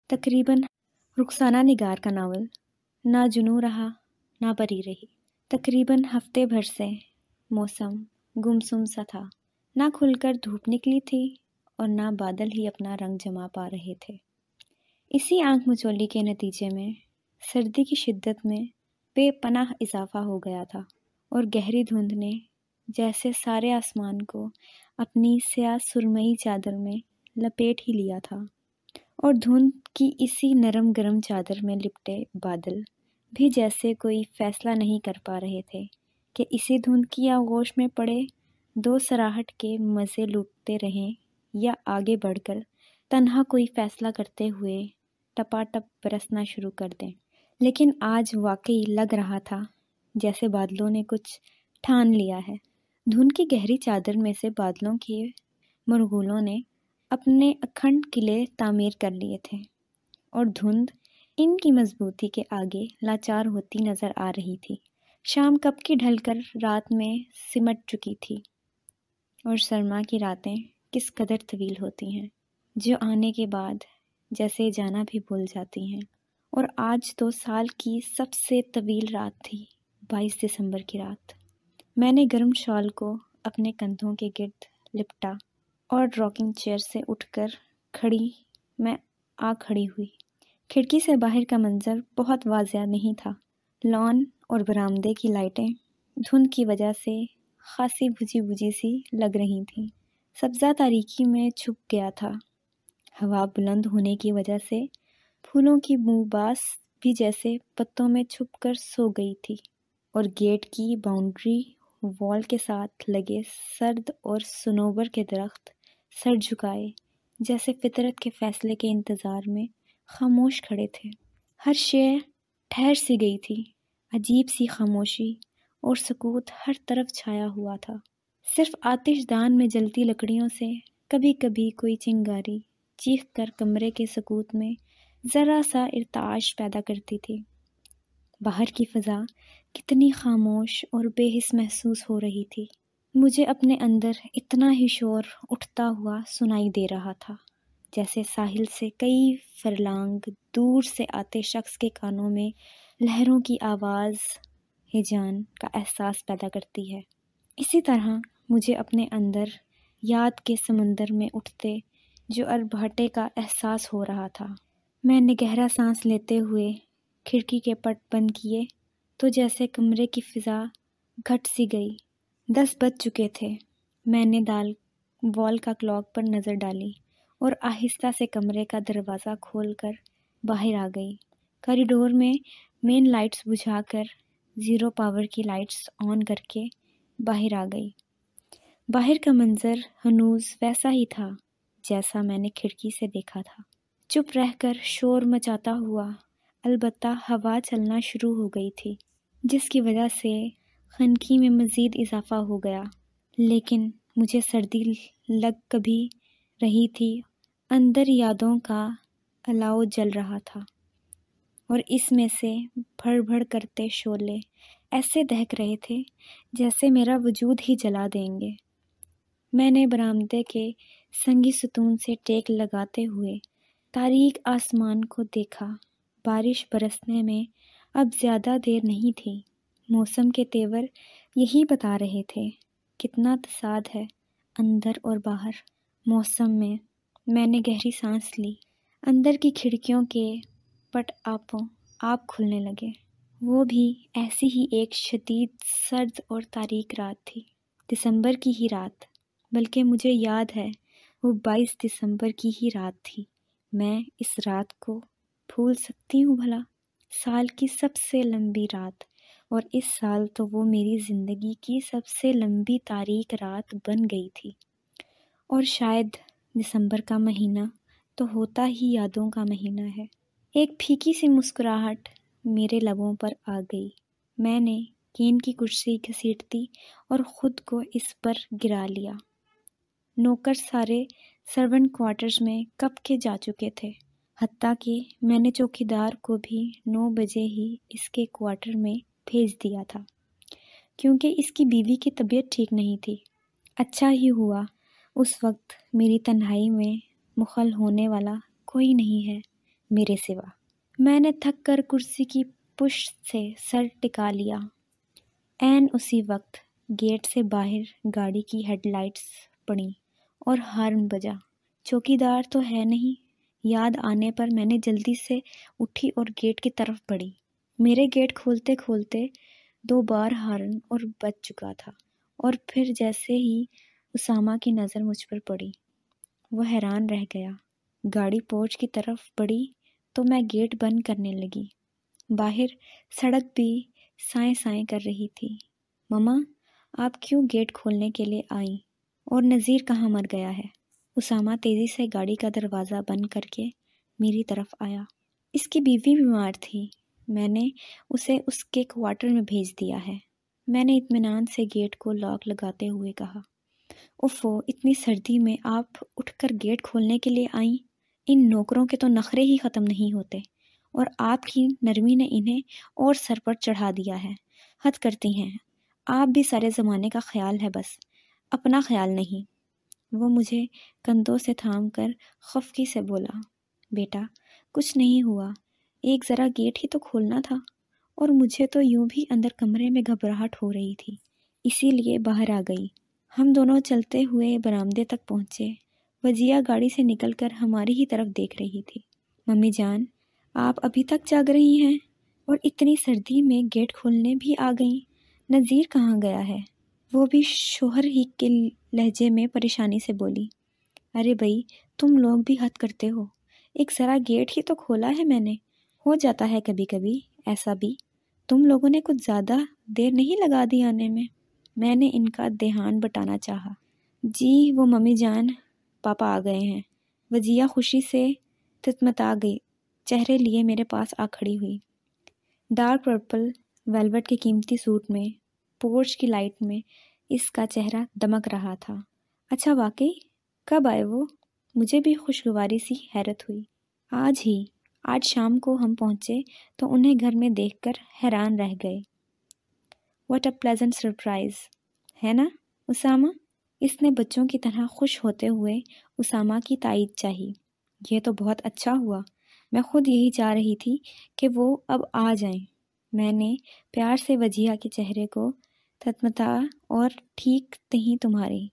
تقریباً رخسانہ نگار کا ناول نہ جنوں رہا نہ پری رہی۔ تقریباً ہفتے بھر سے موسم گمسم سا تھا، نہ کھل کر دھوپ نکلی تھی اور نہ بادل ہی اپنا رنگ جما پا رہے تھے۔ اسی آنکھ مچولی کے نتیجے میں سردی کی شدت میں بے پناہ اضافہ ہو گیا تھا اور گہری دھند نے جیسے سارے آسمان کو اپنی سیاہ سرمئی چادر میں لپیٹ ہی لیا تھا، اور دھند کی اسی نرم گرم چادر میں لپٹے بادل بھی جیسے کوئی فیصلہ نہیں کر پا رہے تھے کہ اسی دھند کی آغوش میں پڑے دو سراہٹ کے مزے لوٹتے رہیں یا آگے بڑھ کر تنہا کوئی فیصلہ کرتے ہوئے ٹپا ٹپ برسنا شروع کر دیں۔ لیکن آج واقعی لگ رہا تھا جیسے بادلوں نے کچھ ٹھان لیا ہے۔ دھند کی گہری چادر میں سے بادلوں کے مرغولوں نے اپنے اکھنڈ قلعے تعمیر کر لیے تھے، اور دھند ان کی مضبوطی کے آگے لاچار ہوتی نظر آ رہی تھی۔ شام کب کی ڈھل کر رات میں سمٹ چکی تھی، اور سرما کی راتیں کس قدر طویل ہوتی ہیں، جو آنے کے بعد جیسے جانا بھی بھول جاتی ہیں۔ اور آج تو سال کی سب سے طویل رات تھی، 22 دسمبر کی رات۔ میں نے گرم شال کو اپنے کندھوں کے گرد لپٹا اور راکنگ چیئر سے اٹھ کر میں کھڑی ہوئی۔ کھڑکی سے باہر کا منظر بہت واضح نہیں تھا۔ لان اور برآمدے کی لائٹیں دھند کی وجہ سے خاصی بجھی بجھی سی لگ رہی تھیں۔ سبزہ تاریکی میں چھپ گیا تھا۔ ہوا بلند ہونے کی وجہ سے پھولوں کی بو باس بھی جیسے پتوں میں چھپ کر سو گئی تھی، اور گیٹ کی باؤنڈری وال کے ساتھ لگے سرد اور صنوبر کے درخت سر جھکائے جیسے فطرت کے فیصلے کے انتظار میں خاموش کھڑے تھے۔ ہر شے ٹھہر سی گئی تھی، عجیب سی خاموشی اور سکوت ہر طرف چھایا ہوا تھا۔ صرف آتش دان میں جلتی لکڑیوں سے کبھی کبھی کوئی چنگاری چیخ کر کمرے کے سکوت میں ذرا سا ارتعاش پیدا کرتی تھی۔ باہر کی فضا کتنی خاموش اور بے حس محسوس ہو رہی تھی۔ مجھے اپنے اندر اتنا ہی شور اٹھتا ہوا سنائی دے رہا تھا جیسے ساحل سے کئی فرلانگ دور سے آتے شخص کے کانوں میں لہروں کی آواز ہیجان کا احساس پیدا کرتی ہے۔ اسی طرح مجھے اپنے اندر یاد کے سمندر میں اٹھتے جوہر بھاٹے کا احساس ہو رہا تھا۔ میں نے گہرا سانس لیتے ہوئے کھڑکی کے پٹ بند کیے تو جیسے کمرے کی فضا گھٹ سی گئی۔ 10 بج چکے تھے۔ میں نے وال کا کلاک پر نظر ڈالی اور آہستہ سے کمرے کا دروازہ کھول کر باہر آ گئی۔ کوریڈور میں مین لائٹس بجھا کر 0 پاور کی لائٹس آن کر کے باہر آ گئی۔ باہر کا منظر ہنوز ویسا ہی تھا جیسا میں نے کھڑکی سے دیکھا تھا، چپ رہ کر شور مچاتا ہوا۔ البتہ ہوا چلنا شروع ہو گئی تھی، جس کی وجہ سے خنکی میں مزید اضافہ ہو گیا، لیکن مجھے سردی لگ کبھی رہی تھی۔ اندر یادوں کا الاؤ جل رہا تھا، اور اس میں سے بھڑ بھڑ کرتے شعلے ایسے دہک رہے تھے جیسے میرا وجود ہی جلا دیں گے۔ میں نے برآمدے کے سنگی ستون سے ٹیک لگاتے ہوئے تاریک آسمان کو دیکھا۔ بارش برسنے میں اب زیادہ دیر نہیں تھی۔ موسم کے تیور یہی بتا رہے تھے۔ کتنا تصاد ہے اندر اور باہر موسم میں۔ میں نے گہری سانس لی۔ اندر کی کھڑکیوں کے پٹ آپ کھلنے لگے۔ وہ بھی ایسی ہی ایک شدید سرد اور تاریک رات تھی، دسمبر کی ہی رات، بلکہ مجھے یاد ہے وہ 22 دسمبر کی ہی رات تھی۔ میں اس رات کو بھول سکتی ہوں بھلا؟ سال کی سب سے لمبی رات، اور اس سال تو وہ میری زندگی کی سب سے لمبی تاریک رات بن گئی تھی۔ اور شاید دسمبر کا مہینہ تو ہوتا ہی یادوں کا مہینہ ہے۔ ایک پھیکی سی مسکراہٹ میرے لبوں پر آ گئی۔ میں نے کین کی کرسی گھسیٹتی اور خود کو اس پر گرا لیا۔ نوکر سارے سرونٹ کوارٹرز میں کب کے جا چکے تھے، حتیٰ کہ میں نے چوکیدار کو بھی 9 بجے ہی اس کے کوارٹر میں بھیج دیا تھا، کیونکہ اس کی بیوی کی طبیعت ٹھیک نہیں تھی۔ اچھا ہی ہوا اس وقت میری تنہائی میں مخل ہونے والا کوئی نہیں ہے۔ میرے سوا۔ میں نے تھک کر کرسی کی پشت سے سر ٹکا لیا۔ عین اسی وقت گیٹ سے باہر گاڑی کی ہیڈ لائٹس پڑیں اور ہارن بجا۔ چوکی دار تو ہے نہیں، یاد آنے پر میں نے جلدی سے اٹھی اور گیٹ کی طرف بڑھی۔ میرے گیٹ کھولتے کھولتے 2 بار ہارن اور بج چکا تھا، اور پھر جیسے ہی اسامہ کی نظر مجھ پر پڑی وہ حیران رہ گیا۔ گاڑی پورچ کی طرف بڑھی تو میں گیٹ بند کرنے لگی۔ باہر سڑک بھی سائیں سائیں کر رہی تھی۔ مما، آپ کیوں گیٹ کھولنے کے لیے آئیں؟ اور نذیر کہاں مر گیا ہے؟ اسامہ تیزی سے گاڑی کا دروازہ بند کر کے میری طرف آیا۔ اس کی بیوی بیمار تھی، میں نے اسے اس کے کوارٹر میں بھیج دیا ہے۔ میں نے اطمینان سے گیٹ کو لاک لگاتے ہوئے کہا۔ اوفو، اتنی سردی میں آپ اٹھ کر گیٹ کھولنے کے لیے آئیں؟ ان نوکروں کے تو نخرے ہی ختم نہیں ہوتے، اور آپ کی نرمی نے انہیں اور سر پر چڑھا دیا ہے۔ حد کرتی ہیں، آپ بھی سارے زمانے کا خیال ہے، بس اپنا خیال نہیں۔ وہ مجھے کندھوں سے تھام کر خفگی سے بولا، بیٹا کچھ نہیں ہوا، ایک ذرا گیٹ ہی تو کھولنا تھا۔ اور مجھے تو یوں بھی اندر کمرے میں گھبراہٹ ہو رہی تھی، اسی لیے باہر آ گئی۔ ہم دونوں چلتے ہوئے برآمدے تک پہنچے۔ وجیہ گاڑی سے نکل کر ہماری ہی طرف دیکھ رہی تھی۔ ممی جان، آپ ابھی تک جاگ رہی ہیں اور اتنی سردی میں گیٹ کھولنے بھی آ گئیں؟ نذیر کہاں گیا ہے؟ وہ بھی شوہر ہی کے لہجے میں پریشانی سے بولی۔ ارے بھائی، تم لوگ بھی حد کرتے ہو، ایک ذرا گیٹ ہی تو کھولا ہے میں نے، ہو جاتا ہے کبھی کبھی ایسا بھی۔ تم لوگوں نے کچھ زیادہ دیر نہیں لگا دی آنے میں نے ان کا دھیان بٹانا چاہا۔ جی وہ ممی جان، پاپا آ گئے ہیں۔ وجیہ خوشی سے تتمتا گئی، چہرے لیے میرے پاس آ کھڑی ہوئی۔ ڈارک پرپل ویلوٹ کے قیمتی سوٹ میں پورچ کی لائٹ میں اس کا چہرہ دمک رہا تھا۔ اچھا واقعی؟ کب آئے وہ؟ مجھے بھی خوشگواری سی حیرت ہوئی۔ آج ہی، آج شام کو ہم پہنچے تو انہیں گھر میں دیکھ کر حیران رہ گئے۔ واٹ اے پلیزنٹ سرپرائز، ہے نا اسامہ؟ اس نے بچوں کی طرح خوش ہوتے ہوئے اسامہ کی تائید چاہی۔ یہ تو بہت اچھا ہوا، میں خود یہی چاہ رہی تھی کہ وہ اب آ جائیں۔ میں نے پیار سے وجیہ کے چہرے کو تتمتایا۔ اور ٹھیک نہیں تمہاری؟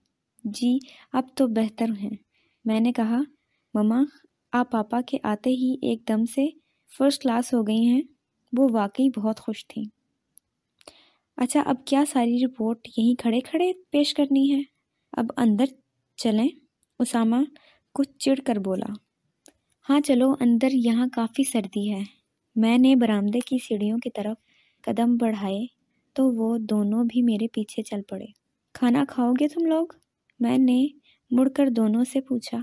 جی اب تو بہتر ہیں، میں نے کہا۔ مما، آپ پاپا کے آتے ہی ایک دم سے فرسٹ کلاس ہو گئی ہیں۔ وہ واقعی بہت خوش تھیں۔ اچھا اب کیا ساری رپورٹ یہیں کھڑے کھڑے پیش کرنی ہے؟ اب اندر چلیں، اسامہ کچھ چڑ کر بولا۔ ہاں چلو اندر، یہاں کافی سردی ہے۔ میں نے برآمدے کی سیڑھیوں کی طرف قدم بڑھائے تو وہ دونوں بھی میرے پیچھے چل پڑے۔ کھانا کھاؤ گے تم لوگ؟ میں نے مڑ کر دونوں سے پوچھا۔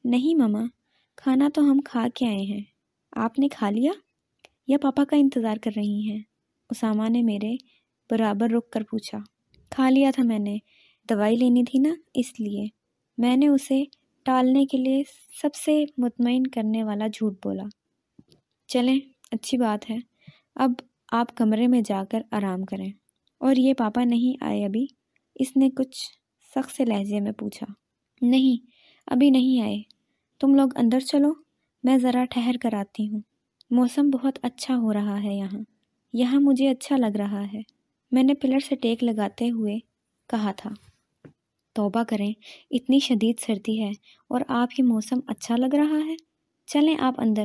نہیں مما، کھانا تو ہم کھا کے آئے ہیں۔ آپ نے کھا لیا یا پاپا کا انتظار کر رہی ہیں؟ اسامہ نے میرے برابر رک کر پوچھا۔ کھا لیا تھا میں نے، دوائی لینی تھی نا اس لیے۔ میں نے اسے ٹالنے کے لیے سب سے مطمئن کرنے والا جھوٹ بولا۔ چلیں اچھی بات ہے، اب آپ کمرے میں جا کر آرام کریں۔ اور یہ پاپا نہیں آئے ابھی؟ اس نے کچھ سخت سے لہجے میں پوچھا۔ نہیں ابھی نہیں آئے، تم لوگ اندر چلو، میں ذرا ٹھہر کر آتی ہوں۔ موسم بہت اچھا ہو رہا ہے یہاں مجھے اچھا لگ رہا ہے، میں نے پلر سے ٹیک لگاتے ہوئے کہا تھا۔ توبہ کریں، اتنی شدید سردی ہے اور آپ یہ موسم اچھا لگ رہا ہے؟ چلیں آپ اندر،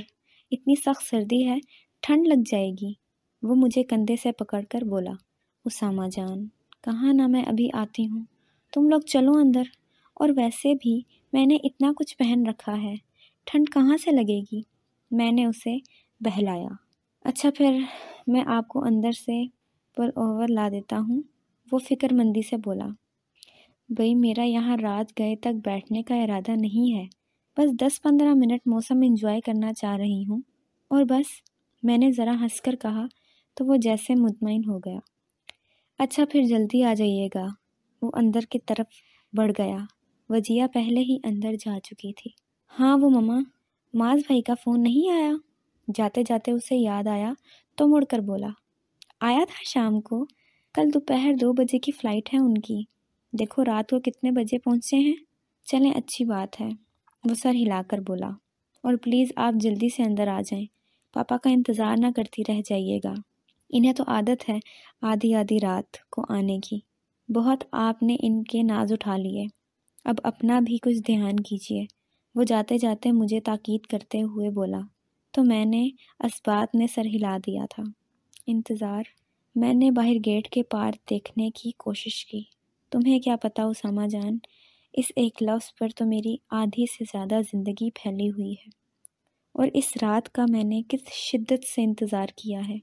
اتنی سخت سردی ہے، ٹھنڈ لگ جائے گی۔ وہ مجھے کندھے سے پکڑ کر بولا۔ اسامہ جان، کہاں نہ میں ابھی آتی ہوں، تم لوگ چلو اندر۔ اور ویسے بھی میں نے اتنا کچھ پہن رکھا ہے، ٹھنڈ کہاں سے لگے گی؟ میں نے اسے بہلایا۔ اچھا پھر میں آپ کو اندر سے پل اوور لا دیتا ہوں، وہ فکر مندی سے بولا۔ بھئی میرا یہاں رات گئے تک بیٹھنے کا ارادہ نہیں ہے، بس 10-15 منٹ موسم انجوائے کرنا چاہ رہی ہوں، اور بس، میں نے ذرا ہنس کر کہا تو وہ جیسے مطمئن ہو گیا۔ اچھا پھر جلدی آ جائیے گا۔ وہ اندر کی طرف بڑھ گیا۔ وجیہ پہلے ہی اندر جا چکی تھی۔ ہاں وہ مما، معاذ بھائی کا فون نہیں آیا؟ جاتے جاتے اسے یاد آیا تو مڑ کر بولا۔ آیا تھا شام کو، کل دوپہر 2 بجے کی فلائٹ ہے ان کی، دیکھو رات کو کتنے بجے پہنچے ہیں۔ چلیں اچھی بات ہے، وہ سر ہلا کر بولا۔ اور پلیز آپ جلدی سے اندر آ جائیں، پاپا کا انتظار نہ کرتی رہ جائیے گا۔ انہیں تو عادت ہے آدھی آدھی رات کو آنے کی، بہت آپ نے ان کے ناز اٹھا لیے، اب اپنا بھی کچھ دھیان کیجیے۔ وہ جاتے جاتے مجھے تاکید کرتے ہوئے بولا، تو میں نے اسبات میں سر ہلا دیا تھا۔ انتظار۔ میں نے باہر گیٹ کے پار دیکھنے کی کوشش کی۔ تمہیں کیا پتا اسامہ جان، اس ایک لفظ پر تو میری آدھی سے زیادہ زندگی پھیلی ہوئی ہے، اور اس رات کا میں نے کس شدت سے انتظار کیا ہے،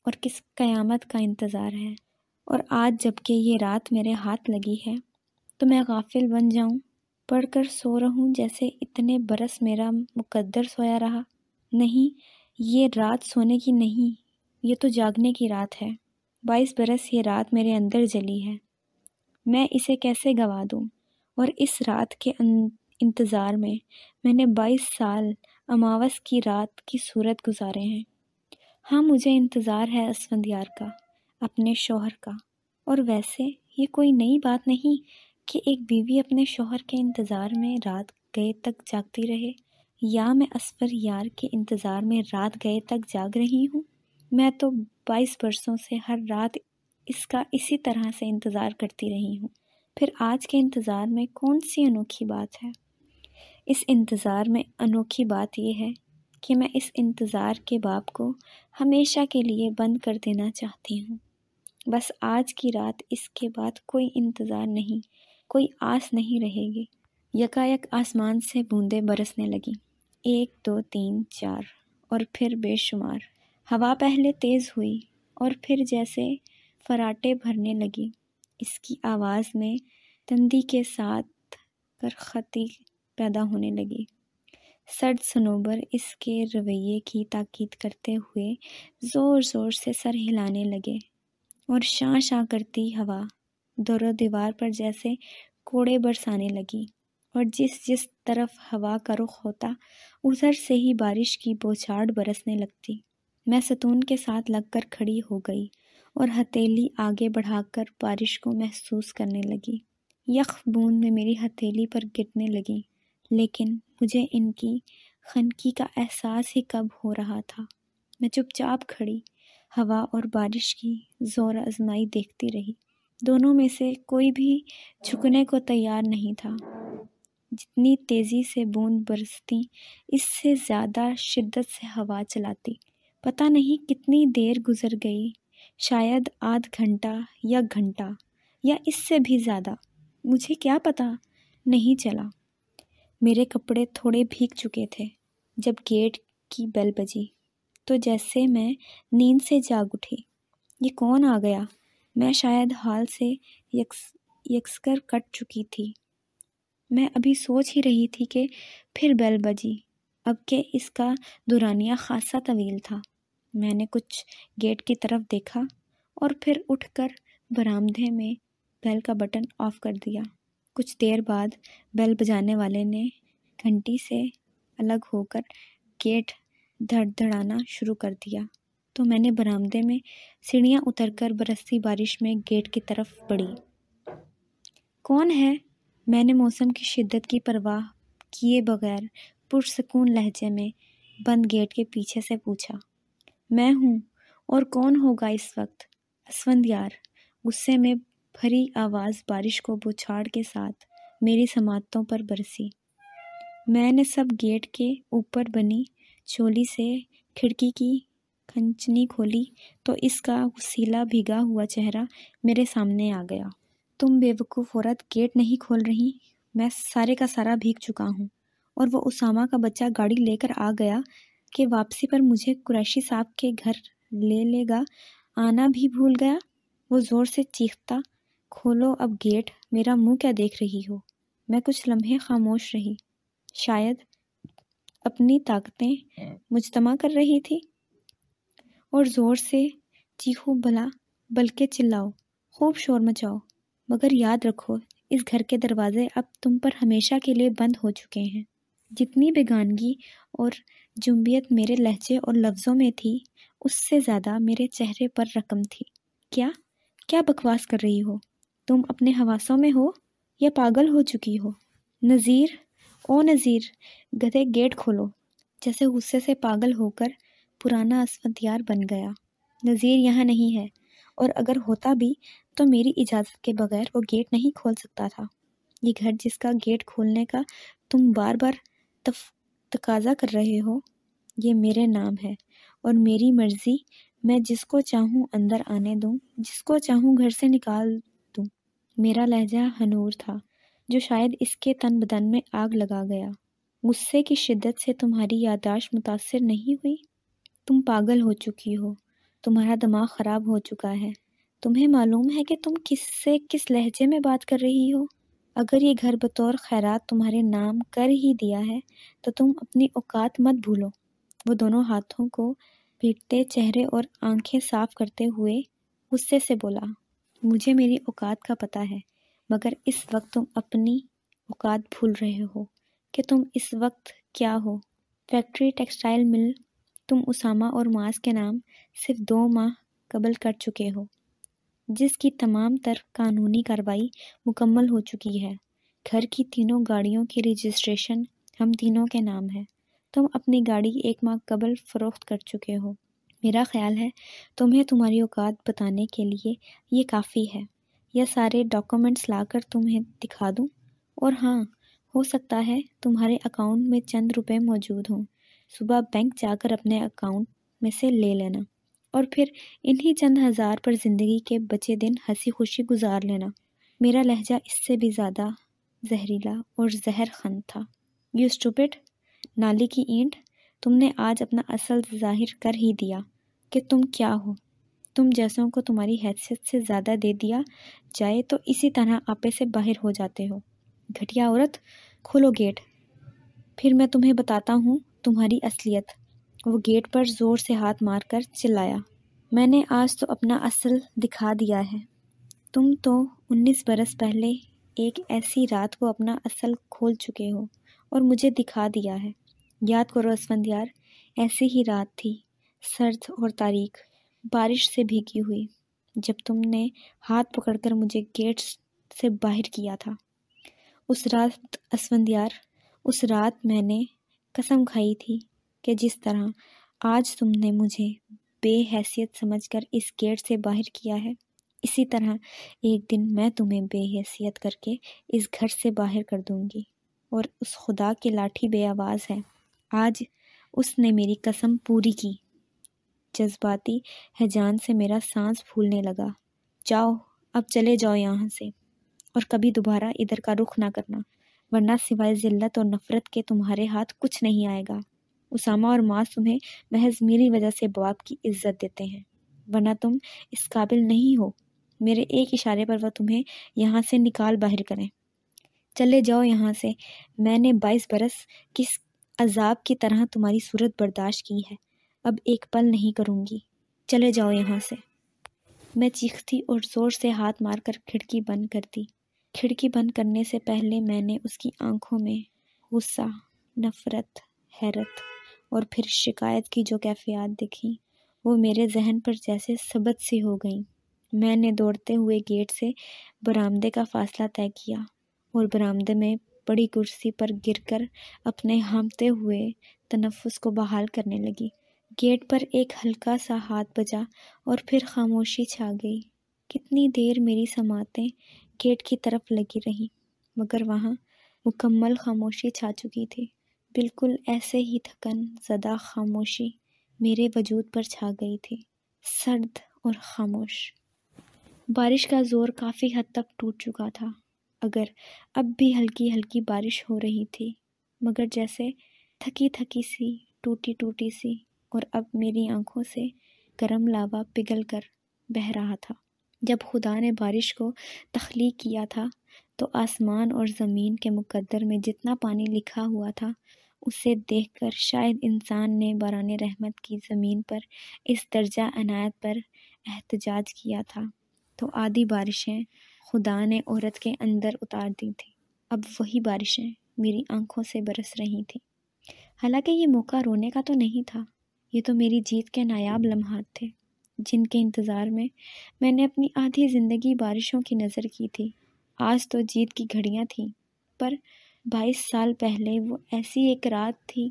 اور کس قیامت کا انتظار ہے، اور آج جب کہ یہ رات میرے ہاتھ لگی ہے تو میں غافل بن جاؤں، پڑھ کر سو رہوں جیسے اتنے برس میرا مقدر سویا رہا۔ نہیں، یہ رات سونے کی نہیں، یہ تو جاگنے کی رات ہے۔ 22 برس یہ رات میرے اندر جلی ہے، میں اسے کیسے گوا دوں؟ اور اس رات کے انتظار میں نے 22 سال اماوس کی رات کی صورت گزارے ہیں۔ ہاں، مجھے انتظار ہے اسفندیار کا، اپنے شوہر کا، اور ویسے یہ کوئی نئی بات نہیں کہ ایک بیوی اپنے شوہر کے انتظار میں رات گئے تک جاگتی رہے، یا میں اسفندیار کے انتظار میں رات گئے تک جاگ رہی ہوں۔ میں تو 22 برسوں سے ہر رات اس کا اسی طرح سے انتظار کرتی رہی ہوں، پھر آج کے انتظار میں کون سی انوکھی بات ہے؟ اس انتظار میں انوکھی بات یہ ہے کہ میں اس انتظار کے باب کو ہمیشہ کے لیے بند کر دینا چاہتی ہوں۔ بس آج کی رات، اس کے بعد کوئی انتظار نہیں، کوئی آس نہیں رہے گی۔ یکایک آسمان سے بوندیں برسنے لگیں، 1 2 3 4، اور پھر بے شمار۔ ہوا پہلے تیز ہوئی اور پھر جیسے فراٹے بھرنے لگی، اس کی آواز میں تندی کے ساتھ کرختی پیدا ہونے لگی۔ سرد صنوبر اس کے رویے کی تاکید کرتے ہوئے زور زور سے سر ہلانے لگے، اور شاں شاں کرتی ہوا در و دیوار پر جیسے کوڑے برسانے لگی، اور جس طرف ہوا کا رخ ہوتا ادھر سے ہی بارش کی بوچھاڑ برسنے لگتی۔ میں ستون کے ساتھ لگ کر کھڑی ہو گئی اور ہتھیلی آگے بڑھا کر بارش کو محسوس کرنے لگی۔ یخ بوندیں میری ہتھیلی پر گرنے لگیں، لیکن مجھے ان کی خنکی کا احساس ہی کب ہو رہا تھا۔ میں چپ چاپ کھڑی ہوا اور بارش کی زور آزمائی دیکھتی رہی۔ دونوں میں سے کوئی بھی جھکنے کو تیار نہیں تھا۔ جتنی تیزی سے بوند برستی، اس سے زیادہ شدت سے ہوا چلاتی۔ پتہ نہیں کتنی دیر گزر گئی، شاید آدھ گھنٹہ یا گھنٹہ، یا اس سے بھی زیادہ، مجھے کیا پتہ نہیں چلا۔ میرے کپڑے تھوڑے بھیگ چکے تھے۔ جب گیٹ کی بیل بجی تو جیسے میں نیند سے جاگ اٹھی۔ یہ کون آ گیا؟ میں شاید حال سے یکسر کٹ چکی تھی۔ میں ابھی سوچ ہی رہی تھی کہ پھر بیل بجی، اب کہ اس کا دورانیہ خاصا طویل تھا۔ میں نے کچھ گیٹ کی طرف دیکھا اور پھر اٹھ کر برآمدے میں بیل کا بٹن آف کر دیا۔ کچھ دیر بعد بیل بجانے والے نے گھنٹی سے الگ ہو کر گیٹ دھڑدھڑانا شروع کر دیا، تو میں نے برآمدے میں سیڑھیاں اتر کر برستی بارش میں گیٹ کی طرف بڑھی۔ کون ہے؟ میں نے موسم کی شدت کی پرواہ کیے بغیر پرسکون لہجے میں بند گیٹ کے پیچھے سے پوچھا۔ میں ہوں، اور کون ہوگا اس وقت؟ اسفندیار۔ غصے میں بھری آواز بارش کو بوچھاڑ کے ساتھ میری سماعتوں پر برسی۔ میں نے سب گیٹ کے اوپر بنی چولی سے کھڑکی کی کھنچنی کھولی تو اس کا وسیلہ بھیگا ہوا چہرہ میرے سامنے آ گیا۔ تم بے وقوف عورت، گیٹ نہیں کھول رہی؟ میں سارے کا سارا بھیگ چکا ہوں، اور وہ اسامہ کا بچہ گاڑی لے کر آ گیا کہ واپسی پر مجھے قریشی صاحب کے گھر لے گا، آنا بھی بھول گیا۔ وہ زور سے چیختا، کھولو اب گیٹ، میرا منہ کیا دیکھ رہی ہو؟ میں کچھ لمحے خاموش رہی، شاید اپنی طاقتیں مجتمع کر رہی تھی، اور زور سے چیخوں بھلا، بلکہ چلاؤ، خوب شور مچاؤ، مگر یاد رکھو اس گھر کے دروازے اب تم پر ہمیشہ کے لیے بند ہو چکے ہیں۔ جتنی بیگانگی اور جنبیت میرے لہجے اور لفظوں میں تھی، اس سے زیادہ میرے چہرے پر رقم تھی۔ کیا بکواس کر رہی ہو؟ تم اپنے حواسوں میں ہو یا پاگل ہو چکی ہو؟ نذیر، او نذیر، گدھے، گیٹ کھولو! جیسے غصے سے پاگل ہو کر پرانا اسفندیار بن گیا۔ نذیر یہاں نہیں ہے، اور اگر ہوتا بھی تو میری اجازت کے بغیر وہ گیٹ نہیں کھول سکتا تھا۔ یہ گھر جس کا گیٹ کھولنے کا تم بار بار تقاضا کر رہے ہو، یہ میرے نام ہے اور میری مرضی، میں جس کو چاہوں اندر آنے دوں، جس کو چاہوں گھر سے نکال دوں۔ میرا لہجہ ہنور تھا جو شاید اس کے تن بدن میں آگ لگا گیا۔ غصے کی شدت سے تمہاری یادداشت متاثر نہیں ہوئی؟ تم پاگل ہو چکی ہو، تمہارا دماغ خراب ہو چکا ہے۔ تمہیں معلوم ہے کہ تم کس سے کس لہجے میں بات کر رہی ہو؟ اگر یہ گھر بطور خیرات تمہارے نام کر ہی دیا ہے تو تم اپنی اوقات مت بھولو۔ وہ دونوں ہاتھوں کو پیٹتے چہرے اور آنکھیں صاف کرتے ہوئے غصے سے بولا، مجھے میری اوقات کا پتہ ہے، مگر اس وقت تم اپنی اوقات بھول رہے ہو کہ تم اس وقت کیا ہو۔ فیکٹری ٹیکسٹائل مل تم اسامہ اور معاذ کے نام صرف 2 ماہ قبل کر چکے ہو، جس کی تمام تر قانونی کارروائی مکمل ہو چکی ہے۔ گھر کی تینوں گاڑیوں کی رجسٹریشن ہم تینوں کے نام ہے۔ تم اپنی گاڑی 1 ماہ قبل فروخت کر چکے ہو۔ میرا خیال ہے تمہیں تمہاری اوقات بتانے کے لیے یہ کافی ہے۔ یہ سارے ڈاکومنٹس لا کر تمہیں دکھا دوں؟ اور ہاں، ہو سکتا ہے تمہارے اکاؤنٹ میں چند روپے موجود ہوں، صبح بینک جا کر اپنے اکاؤنٹ میں سے لے لینا، اور پھر انہی چند ہزار پر زندگی کے بچے دن ہنسی خوشی گزار لینا۔ میرا لہجہ اس سے بھی زیادہ زہریلا اور زہر خند تھا۔ یو اسٹوپڈ، نالی کی اینٹ، تم نے آج اپنا اصل ظاہر کر ہی دیا کہ تم کیا ہو۔ تم جیسوں کو تمہاری حیثیت سے زیادہ دے دیا جائے تو اسی طرح آپے سے باہر ہو جاتے ہو۔ گھٹیا عورت، کھولو گیٹ، پھر میں تمہیں بتاتا ہوں تمہاری اصلیت۔ وہ گیٹ پر زور سے ہاتھ مار کر چلایا، میں نے آج تو اپنا اصل دکھا دیا ہے۔ تم تو 19 برس پہلے ایک ایسی رات کو اپنا اصل کھول چکے ہو اور مجھے دکھا دیا ہے۔ یاد کرو اسفندیار، ایسی ہی رات تھی، سرد اور تاریک، بارش سے بھیگی ہوئی، جب تم نے ہاتھ پکڑ کر مجھے گیٹ سے باہر کیا تھا۔ اس رات اسفندیار، اس رات میں نے قسم کھائی تھی کہ جس طرح آج تم نے مجھے بے حیثیت سمجھ کر اس گیٹ سے باہر کیا ہے، اسی طرح ایک دن میں تمہیں بے حیثیت کر کے اس گھر سے باہر کر دوں گی۔ اور اس خدا کی لاٹھی بے آواز ہے، آج اس نے میری قسم پوری کی۔ جذباتی ہیجان سے میرا سانس پھولنے لگا۔ جاؤ، اب چلے جاؤ یہاں سے، اور کبھی دوبارہ ادھر کا رخ نہ کرنا، ورنہ سوائے ذلت اور نفرت کے تمہارے ہاتھ کچھ نہیں آئے گا۔ اسامہ اور معاذ تمہیں محض میری وجہ سے باپ کی عزت دیتے ہیں، ورنہ تم اس قابل نہیں ہو میرے ایک اشارے پر وہ تمہیں یہاں سے نکال باہر کریں۔ چلے جاؤ یہاں سے، میں نے 22 برس کس عذاب کی طرح تمہاری صورت برداشت کی ہے، اب ایک پل نہیں کروں گی، چلے جاؤ یہاں سے۔ میں چیختی اور زور سے ہاتھ مار کر کھڑکی بند کر دی۔ کھڑکی بند کرنے سے پہلے میں نے اس کی آنکھوں میں غصہ، نفرت، حیرت اور پھر شکایت کی جو کیفیات دیکھی، وہ میرے ذہن پر جیسے سبت سی ہو گئیں۔ میں نے دوڑتے ہوئے گیٹ سے برآمدے کا فاصلہ طے کیا اور برآمدے میں پڑی کرسی پر گر کر اپنے ہامتے ہوئے تنفس کو بحال کرنے لگی۔ گیٹ پر ایک ہلکا سا ہاتھ بجا اور پھر خاموشی چھا گئی۔ کتنی دیر میری سماعتیں گیٹ کی طرف لگی رہیں، مگر وہاں مکمل خاموشی چھا چکی تھی۔ بالکل ایسے ہی تھکن زدہ خاموشی میرے وجود پر چھا گئی تھی، سرد اور خاموش۔ بارش کا زور کافی حد تک ٹوٹ چکا تھا، اگر اب بھی ہلکی ہلکی بارش ہو رہی تھی، مگر جیسے تھکی تھکی سی، ٹوٹی ٹوٹی سی، اور اب میری آنکھوں سے گرم لاوا پگھل کر بہہ رہا تھا۔ جب خدا نے بارش کو تخلیق کیا تھا تو آسمان اور زمین کے مقدر میں جتنا پانی لکھا ہوا تھا، اسے دیکھ کر شاید انسان نے باران رحمت کی زمین پر اس درجہ عنایت پر احتجاج کیا تھا تو آدھی بارشیں خدا نے عورت کے اندر اتار دی تھیں۔ اب وہی بارشیں میری آنکھوں سے برس رہی تھیں۔ حالانکہ یہ موقع رونے کا تو نہیں تھا، یہ تو میری جیت کے نایاب لمحات تھے، جن کے انتظار میں نے اپنی آدھی زندگی بارشوں کی نظر کی تھی۔ آج تو جیت کی گھڑیاں تھیں، پر 22 سال پہلے وہ ایسی ایک رات تھی،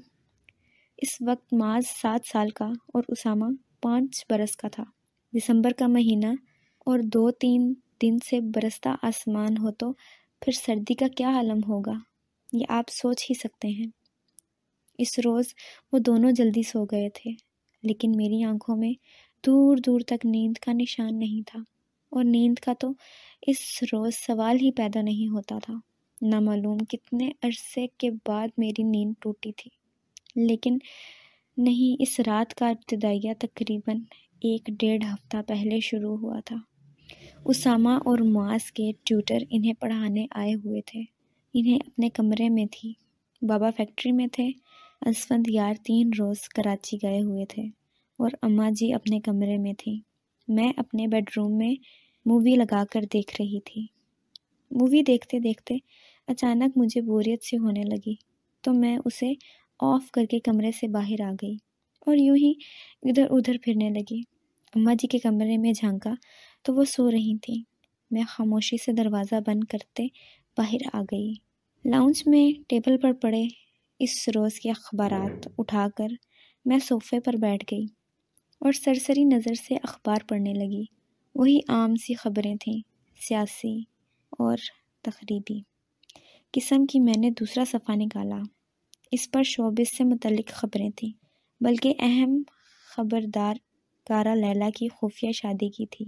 اس وقت معاذ 7 سال کا اور اسامہ 5 برس کا تھا۔ دسمبر کا مہینہ اور 2-3 دن سے برستا آسمان ہو تو پھر سردی کا کیا عالم ہوگا، یہ آپ سوچ ہی سکتے ہیں۔ اس روز وہ دونوں جلدی سو گئے تھے، لیکن میری آنکھوں میں دور دور تک نیند کا نشان نہیں تھا، اور نیند کا تو اس روز سوال ہی پیدا نہیں ہوتا تھا۔ نامعلوم کتنے عرصے کے بعد میری نیند ٹوٹی تھی، لیکن نہیں، اس رات کا ابتدائیہ تقریباً 1-1.5 ہفتہ پہلے شروع ہوا تھا۔ اسامہ اور معاذ کے ٹیوٹر انہیں پڑھانے آئے ہوئے تھے۔ انہیں اپنے کمرے میں تھی، بابا فیکٹری میں تھے، اسفندیار 3 روز کراچی گئے ہوئے تھے، اور اماں جی اپنے کمرے میں تھیں۔ میں اپنے بیڈ روم میں مووی لگا کر دیکھ رہی تھی۔ مووی دیکھتے دیکھتے اچانک مجھے بوریت سی ہونے لگی، تو میں اسے آف کر کے کمرے سے باہر آ گئی اور یوں ہی ادھر ادھر پھرنے لگی۔ اماں جی کے کمرے میں جھانکا تو وہ سو رہی تھیں۔ میں خاموشی سے دروازہ بند کرتے باہر آ گئی۔ لاؤنج میں ٹیبل پر پڑے اس روز کے اخبارات اٹھا کر میں صوفے پر بیٹھ گئی اور سرسری نظر سے اخبار پڑھنے لگی۔ وہی عام سی خبریں تھیں، سیاسی اور تقریبی قسم کی۔ میں نے دوسرا صفحہ نکالا، اس پر شوبز سے متعلق خبریں تھیں، بلکہ اہم خبردار کارا لیلا کی خفیہ شادی کی تھی۔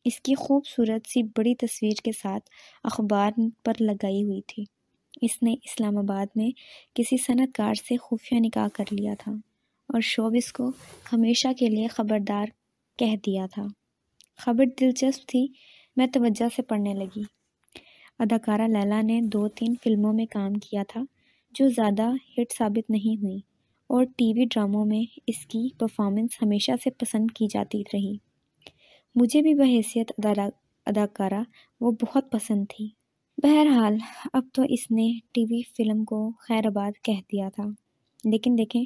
اس کی خوبصورت سی بڑی تصویر کے ساتھ اخبار پر لگائی ہوئی تھی۔ اس نے اسلام آباد میں کسی صنعت کار سے خفیہ نکاح کر لیا تھا اور شوبز کو ہمیشہ کے لیے خبردار کہہ دیا تھا۔ خبر دلچسپ تھی، میں توجہ سے پڑھنے لگی۔ اداکارہ لیلا نے 2-3 فلموں میں کام کیا تھا جو زیادہ ہٹ ثابت نہیں ہوئیں، اور ٹی وی ڈراموں میں اس کی پرفارمنس ہمیشہ سے پسند کی جاتی رہی۔ مجھے بھی بحیثیت اداکارہ وہ بہت پسند تھی۔ بہرحال اب تو اس نے ٹی وی فلم کو خیر آباد کہہ دیا تھا، لیکن دیکھیں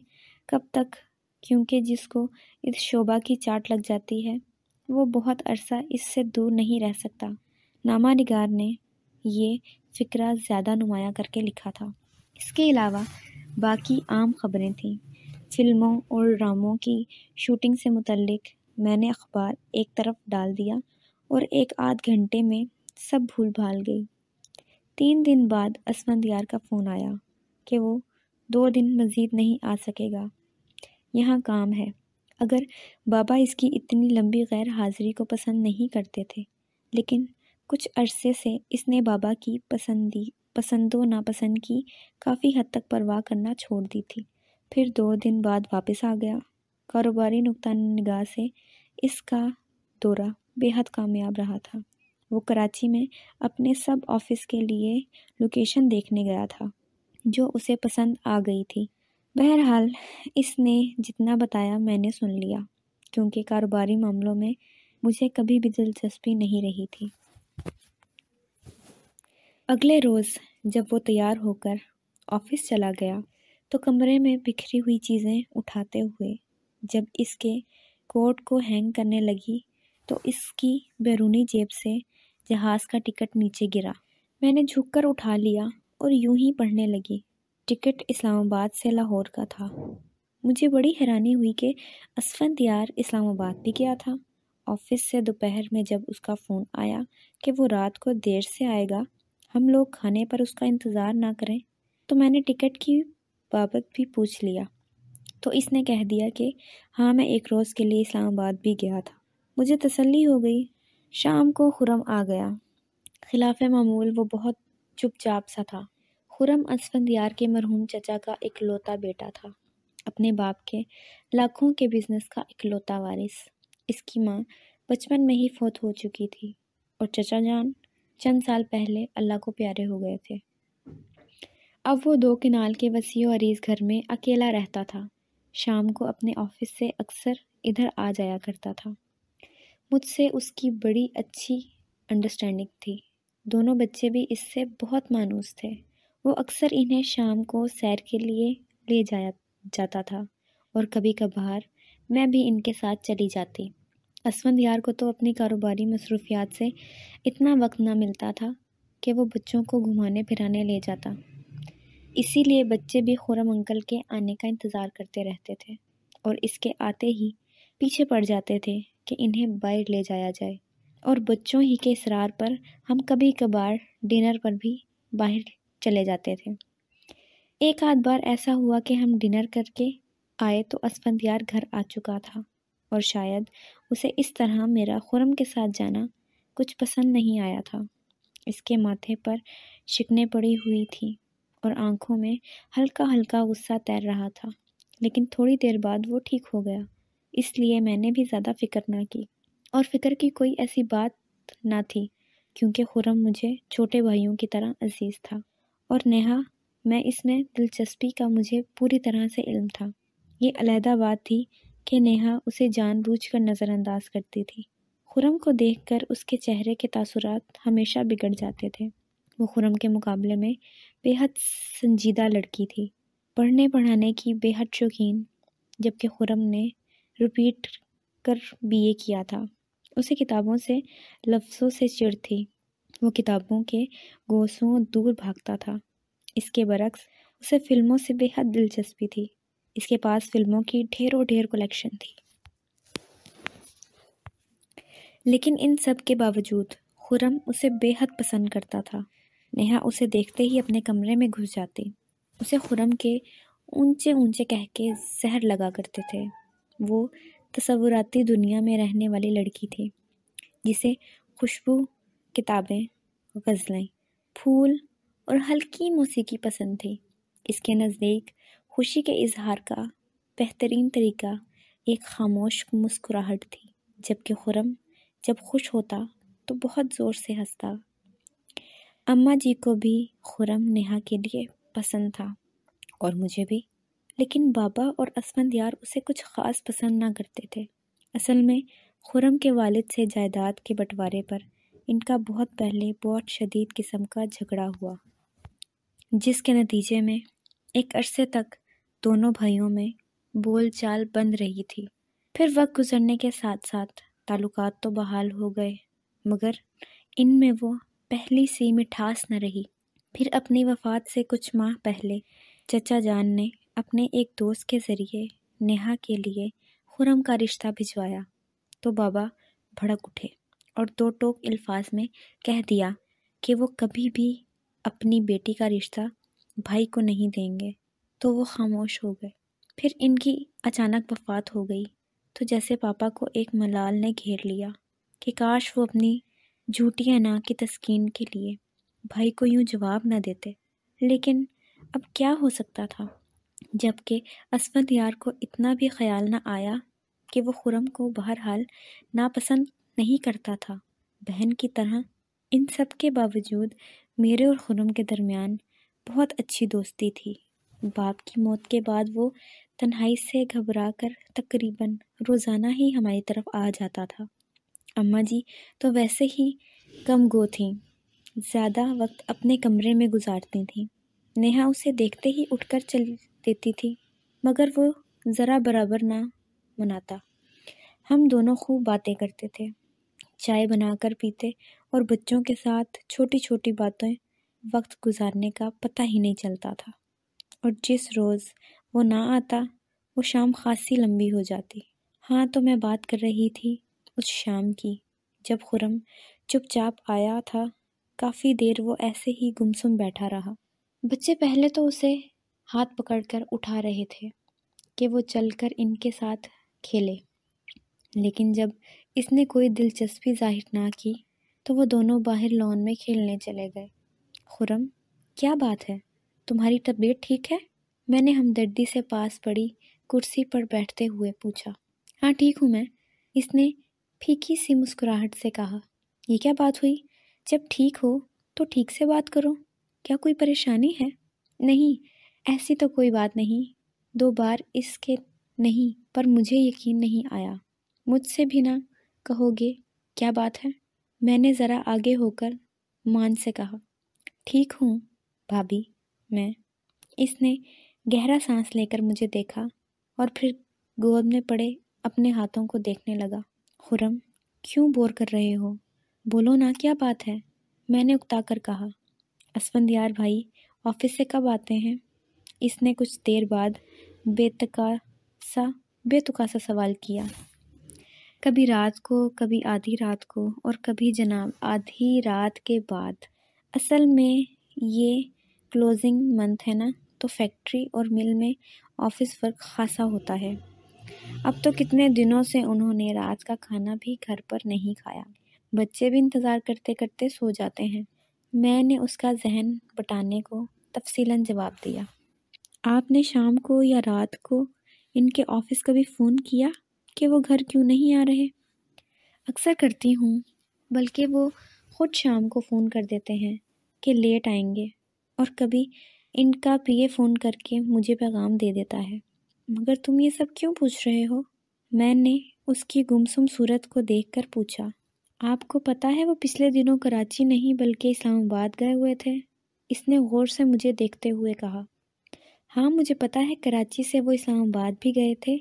کب تک، کیونکہ جس کو اس شعبہ کی چاٹ لگ جاتی ہے وہ بہت عرصہ اس سے دور نہیں رہ سکتا۔ نامہ نگار نے یہ فقرہ زیادہ نمایاں کر کے لکھا تھا۔ اس کے علاوہ باقی عام خبریں تھیں۔ فلموں اور ڈراموں کی شوٹنگ سے متعلق میں نے اخبار ایک طرف ڈال دیا اور 1-8 گھنٹے میں سب بھول بھال گئی۔ 3 دن بعد اسفندیار کا فون آیا کہ وہ 2 دن مزید نہیں آ سکے گا، یہاں کام ہے۔ اگر بابا اس کی اتنی لمبی غیر حاضری کو پسند نہیں کرتے تھے، لیکن کچھ عرصے سے اس نے بابا کی پسند و ناپسند کی کافی حد تک پرواہ کرنا چھوڑ دی تھی۔ پھر 2 دن بعد واپس آ گیا۔ کاروباری نقطہ نگاہ سے اس کا دورہ بے حد کامیاب رہا تھا۔ وہ کراچی میں اپنے سب آفس کے لیے لوکیشن دیکھنے گیا تھا جو اسے پسند آ گئی تھی۔ بہرحال اس نے جتنا بتایا میں نے سن لیا، کیونکہ کاروباری معاملوں میں مجھے کبھی بھی دلچسپی نہیں رہی تھی۔ اگلے روز جب وہ تیار ہو کر آفس چلا گیا تو کمرے میں بکھری ہوئی چیزیں اٹھاتے ہوئے جب اس کے کوٹ کو ہینگ کرنے لگی تو اس کی بیرونی جیب سے جہاز کا ٹکٹ نیچے گرا۔ میں نے جھک کر اٹھا لیا اور یوں ہی پڑھنے لگی۔ ٹکٹ اسلام آباد سے لاہور کا تھا۔ مجھے بڑی حیرانی ہوئی کہ اسفندیار اسلام آباد بھی گیا تھا۔ آفس سے دوپہر میں جب اس کا فون آیا کہ وہ رات کو دیر سے آئے گا، ہم لوگ کھانے پر اس کا انتظار نہ کریں، تو میں نے ٹکٹ کی بابت بھی پوچھ لیا تو اس نے کہہ دیا کہ ہاں میں 1 روز کے لیے اسلام آباد بھی گیا تھا۔ مجھے تسلی ہو گئی۔ شام کو خرم آ گیا۔ خلاف معمول وہ بہت چپ چاپ سا تھا۔ خرم اسفندیار کے مرحوم چچا کا اکلوتا بیٹا تھا، اپنے باپ کے لاکھوں کے بزنس کا اکلوتا وارث۔ اس کی ماں بچپن میں ہی فوت ہو چکی تھی اور چچا جان چند سال پہلے اللہ کو پیارے ہو گئے تھے۔ اب وہ 2 کنال کے وسیع و عریض گھر میں اکیلا رہتا تھا۔ شام کو اپنے آفس سے اکثر ادھر آ جایا کرتا تھا۔ مجھ سے اس کی بڑی اچھی انڈرسٹینڈنگ تھی۔ دونوں بچے بھی اس سے بہت مانوس تھے۔ وہ اکثر انہیں شام کو سیر کے لیے لے جاتا تھا اور کبھی کبھار میں بھی ان کے ساتھ چلی جاتی۔ اسفندیار کو تو اپنی کاروباری مصروفیات سے اتنا وقت نہ ملتا تھا کہ وہ بچوں کو گھمانے پھرانے لے جاتا۔ اسی لیے بچے بھی خرم انکل کے آنے کا انتظار کرتے رہتے تھے اور اس کے آتے ہی پیچھے پڑ جاتے تھے کہ انہیں باہر لے جایا جائے، اور بچوں ہی کے اصرار پر ہم کبھی کبھار ڈنر پر بھی باہر چلے جاتے تھے۔ ایک آدھ بار ایسا ہوا کہ ہم ڈنر کر کے آئے تو اسفندیار گھر آ چکا تھا، اور شاید اسے اس طرح میرا خرم کے ساتھ جانا کچھ پسند نہیں آیا تھا۔ اس کے ماتھے پر شکنیں پڑی ہوئی تھیں اور آنکھوں میں ہلکا ہلکا غصہ تیر رہا تھا، لیکن تھوڑی دیر بعد وہ ٹھیک ہو گیا، اس لیے میں نے بھی زیادہ فکر نہ کی، اور فکر کی کوئی ایسی بات نہ تھی کیونکہ خرم مجھے چھوٹے بھائیوں کی طرح عزیز تھا، اور نیہا میں اس میں دلچسپی کا مجھے پوری طرح سے علم تھا۔ یہ علیحدہ بات تھی کہ نیہا اسے جان بوجھ کر نظر انداز کرتی تھی۔ خرم کو دیکھ کر اس کے چہرے کے تاثرات ہمیشہ بگڑ جاتے تھے۔ وہ خرم کے مقابلے میں بے حد سنجیدہ لڑکی تھی، پڑھنے پڑھانے کی بے حد شوقین، جبکہ خرم نے ریپیٹ کر BA کیا تھا۔ اسے کتابوں سے لفظوں سے چڑ تھی، وہ کتابوں کے گوسوں دور بھاگتا تھا۔ اس کے برعکس اسے فلموں سے بے حد دلچسپی تھی، اس کے پاس فلموں کی ڈھیروں ڈھیر کلیکشن تھی۔ لیکن ان سب کے باوجود خرم اسے بے حد پسند کرتا تھا۔ نیہا اسے دیکھتے ہی اپنے کمرے میں گھس جاتی، اسے خرم کے اونچے اونچے کہکے زہر لگا کرتے تھے۔ وہ تصوراتی دنیا میں رہنے والی لڑکی تھی جسے خوشبو، کتابیں، غزلیں، پھول اور ہلکی موسیقی پسند تھی۔ اس کے نزدیک خوشی کے اظہار کا بہترین طریقہ ایک خاموش مسکراہٹ تھی، جبکہ خرم جب خوش ہوتا تو بہت زور سے ہنستا۔ اماں جی کو بھی خرم نیہا کے لیے پسند تھا اور مجھے بھی، لیکن بابا اور اسفندیار اسے کچھ خاص پسند نہ کرتے تھے۔ اصل میں خرم کے والد سے جائیداد کے بٹوارے پر ان کا بہت پہلے بہت شدید قسم کا جھگڑا ہوا، جس کے نتیجے میں ایک عرصے تک دونوں بھائیوں میں بول چال بند رہی تھی۔ پھر وقت گزرنے کے ساتھ ساتھ تعلقات تو بحال ہو گئے، مگر ان میں وہ پہلی سی مٹھاس نہ رہی۔ پھر اپنی وفات سے کچھ ماہ پہلے چچا جان نے اپنے ایک دوست کے ذریعے نیہا کے لیے خرم کا رشتہ بھجوایا تو بابا بھڑک اٹھے اور دو ٹوک الفاظ میں کہہ دیا کہ وہ کبھی بھی اپنی بیٹی کا رشتہ بھائی کو نہیں دیں گے، تو وہ خاموش ہو گئے۔ پھر ان کی اچانک وفات ہو گئی تو جیسے پاپا کو ایک ملال نے گھیر لیا کہ کاش وہ اپنی جھوٹی انا کی تسکین کے لیے بھائی کو یوں جواب نہ دیتے، لیکن اب کیا ہو سکتا تھا، جبکہ اسفندیار کو اتنا بھی خیال نہ آیا کہ وہ خرم کو بہرحال ناپسند نہیں کرتا تھا۔ بہن کی طرح ان سب کے باوجود میرے اور خرم کے درمیان بہت اچھی دوستی تھی۔ باپ کی موت کے بعد وہ تنہائی سے گھبرا کر تقریباً روزانہ ہی ہماری طرف آ جاتا تھا۔ اماں جی تو ویسے ہی کم گو تھیں، زیادہ وقت اپنے کمرے میں گزارتی تھیں۔ نیہا اسے دیکھتے ہی اٹھ کر چل دیتی تھی، مگر وہ ذرا برابر نہ مناتا۔ ہم دونوں خوب باتیں کرتے تھے، چائے بنا کر پیتے اور بچوں کے ساتھ چھوٹی چھوٹی باتیں وقت گزارنے کا پتہ ہی نہیں چلتا تھا، اور جس روز وہ نہ آتا وہ شام خاصی لمبی ہو جاتی۔ ہاں تو میں بات کر رہی تھی اس شام کی جب خرم چپ چاپ آیا تھا۔ کافی دیر وہ ایسے ہی گمسم بیٹھا رہا۔ بچے پہلے تو اسے ہاتھ پکڑ کر اٹھا رہے تھے کہ وہ چل کر ان کے ساتھ کھیلے، لیکن جب اس نے کوئی دلچسپی ظاہر نہ کی تو وہ دونوں باہر لان میں کھیلنے چلے گئے۔ خرم، کیا بات ہے؟ تمہاری طبیعت ٹھیک ہے؟ میں نے ہمدردی سے پاس پڑی کرسی پر بیٹھتے ہوئے پوچھا۔ ہاں ٹھیک ہوں میں، اس نے پھیکی سی مسکراہٹ سے کہا۔ یہ کیا بات ہوئی؟ جب ٹھیک ہو تو ٹھیک سے بات کرو، کیا کوئی پریشانی ہے؟ نہیں، ایسی تو کوئی بات نہیں۔ 2 بار اس کے نہیں، پر مجھے یقین نہیں آیا۔ مجھ سے بھی نہ کہو گے کیا بات ہے؟ میں نے ذرا آگے ہو کر مان سے کہا۔ ٹھیک ہوں بھابھی میں۔ اس نے گہرا سانس لے کر مجھے دیکھا اور پھر گود میں پڑے اپنے ہاتھوں کو دیکھنے لگا۔ خرم، کیوں بور کر رہے ہو؟ بولو نا، کیا بات ہے؟ میں نے اکتا کر کہا۔ اسفندیار بھائی آفس سے کب آتے ہیں؟ اس نے کچھ دیر بعد بے تقاصا سوال کیا۔ کبھی رات کو، کبھی آدھی رات کو، اور کبھی جناب آدھی رات کے بعد۔ اصل میں یہ کلوزنگ منتھ ہے نا، تو فیکٹری اور مل میں آفس ورک خاصا ہوتا ہے۔ اب تو کتنے دنوں سے انہوں نے رات کا کھانا بھی گھر پر نہیں کھایا۔ بچے بھی انتظار کرتے کرتے سو جاتے ہیں۔ میں نے اس کا ذہن بٹانے کو تفصیلاً جواب دیا۔ آپ نے شام کو یا رات کو ان کے آفس کبھی فون کیا کہ وہ گھر کیوں نہیں آ رہے؟ اکثر کرتی ہوں، بلکہ وہ خود شام کو فون کر دیتے ہیں کہ لیٹ آئیں گے، اور کبھی ان کا پی اے فون کر کے مجھے پیغام دے دیتا ہے۔ مگر تم یہ سب کیوں پوچھ رہے ہو؟ میں نے اس کی گمسم صورت کو دیکھ کر پوچھا۔ آپ کو پتہ ہے وہ پچھلے دنوں کراچی نہیں بلکہ اسلام آباد گئے ہوئے تھے؟ اس نے غور سے مجھے دیکھتے ہوئے کہا۔ ہاں مجھے پتہ ہے، کراچی سے وہ اسلام آباد بھی گئے تھے،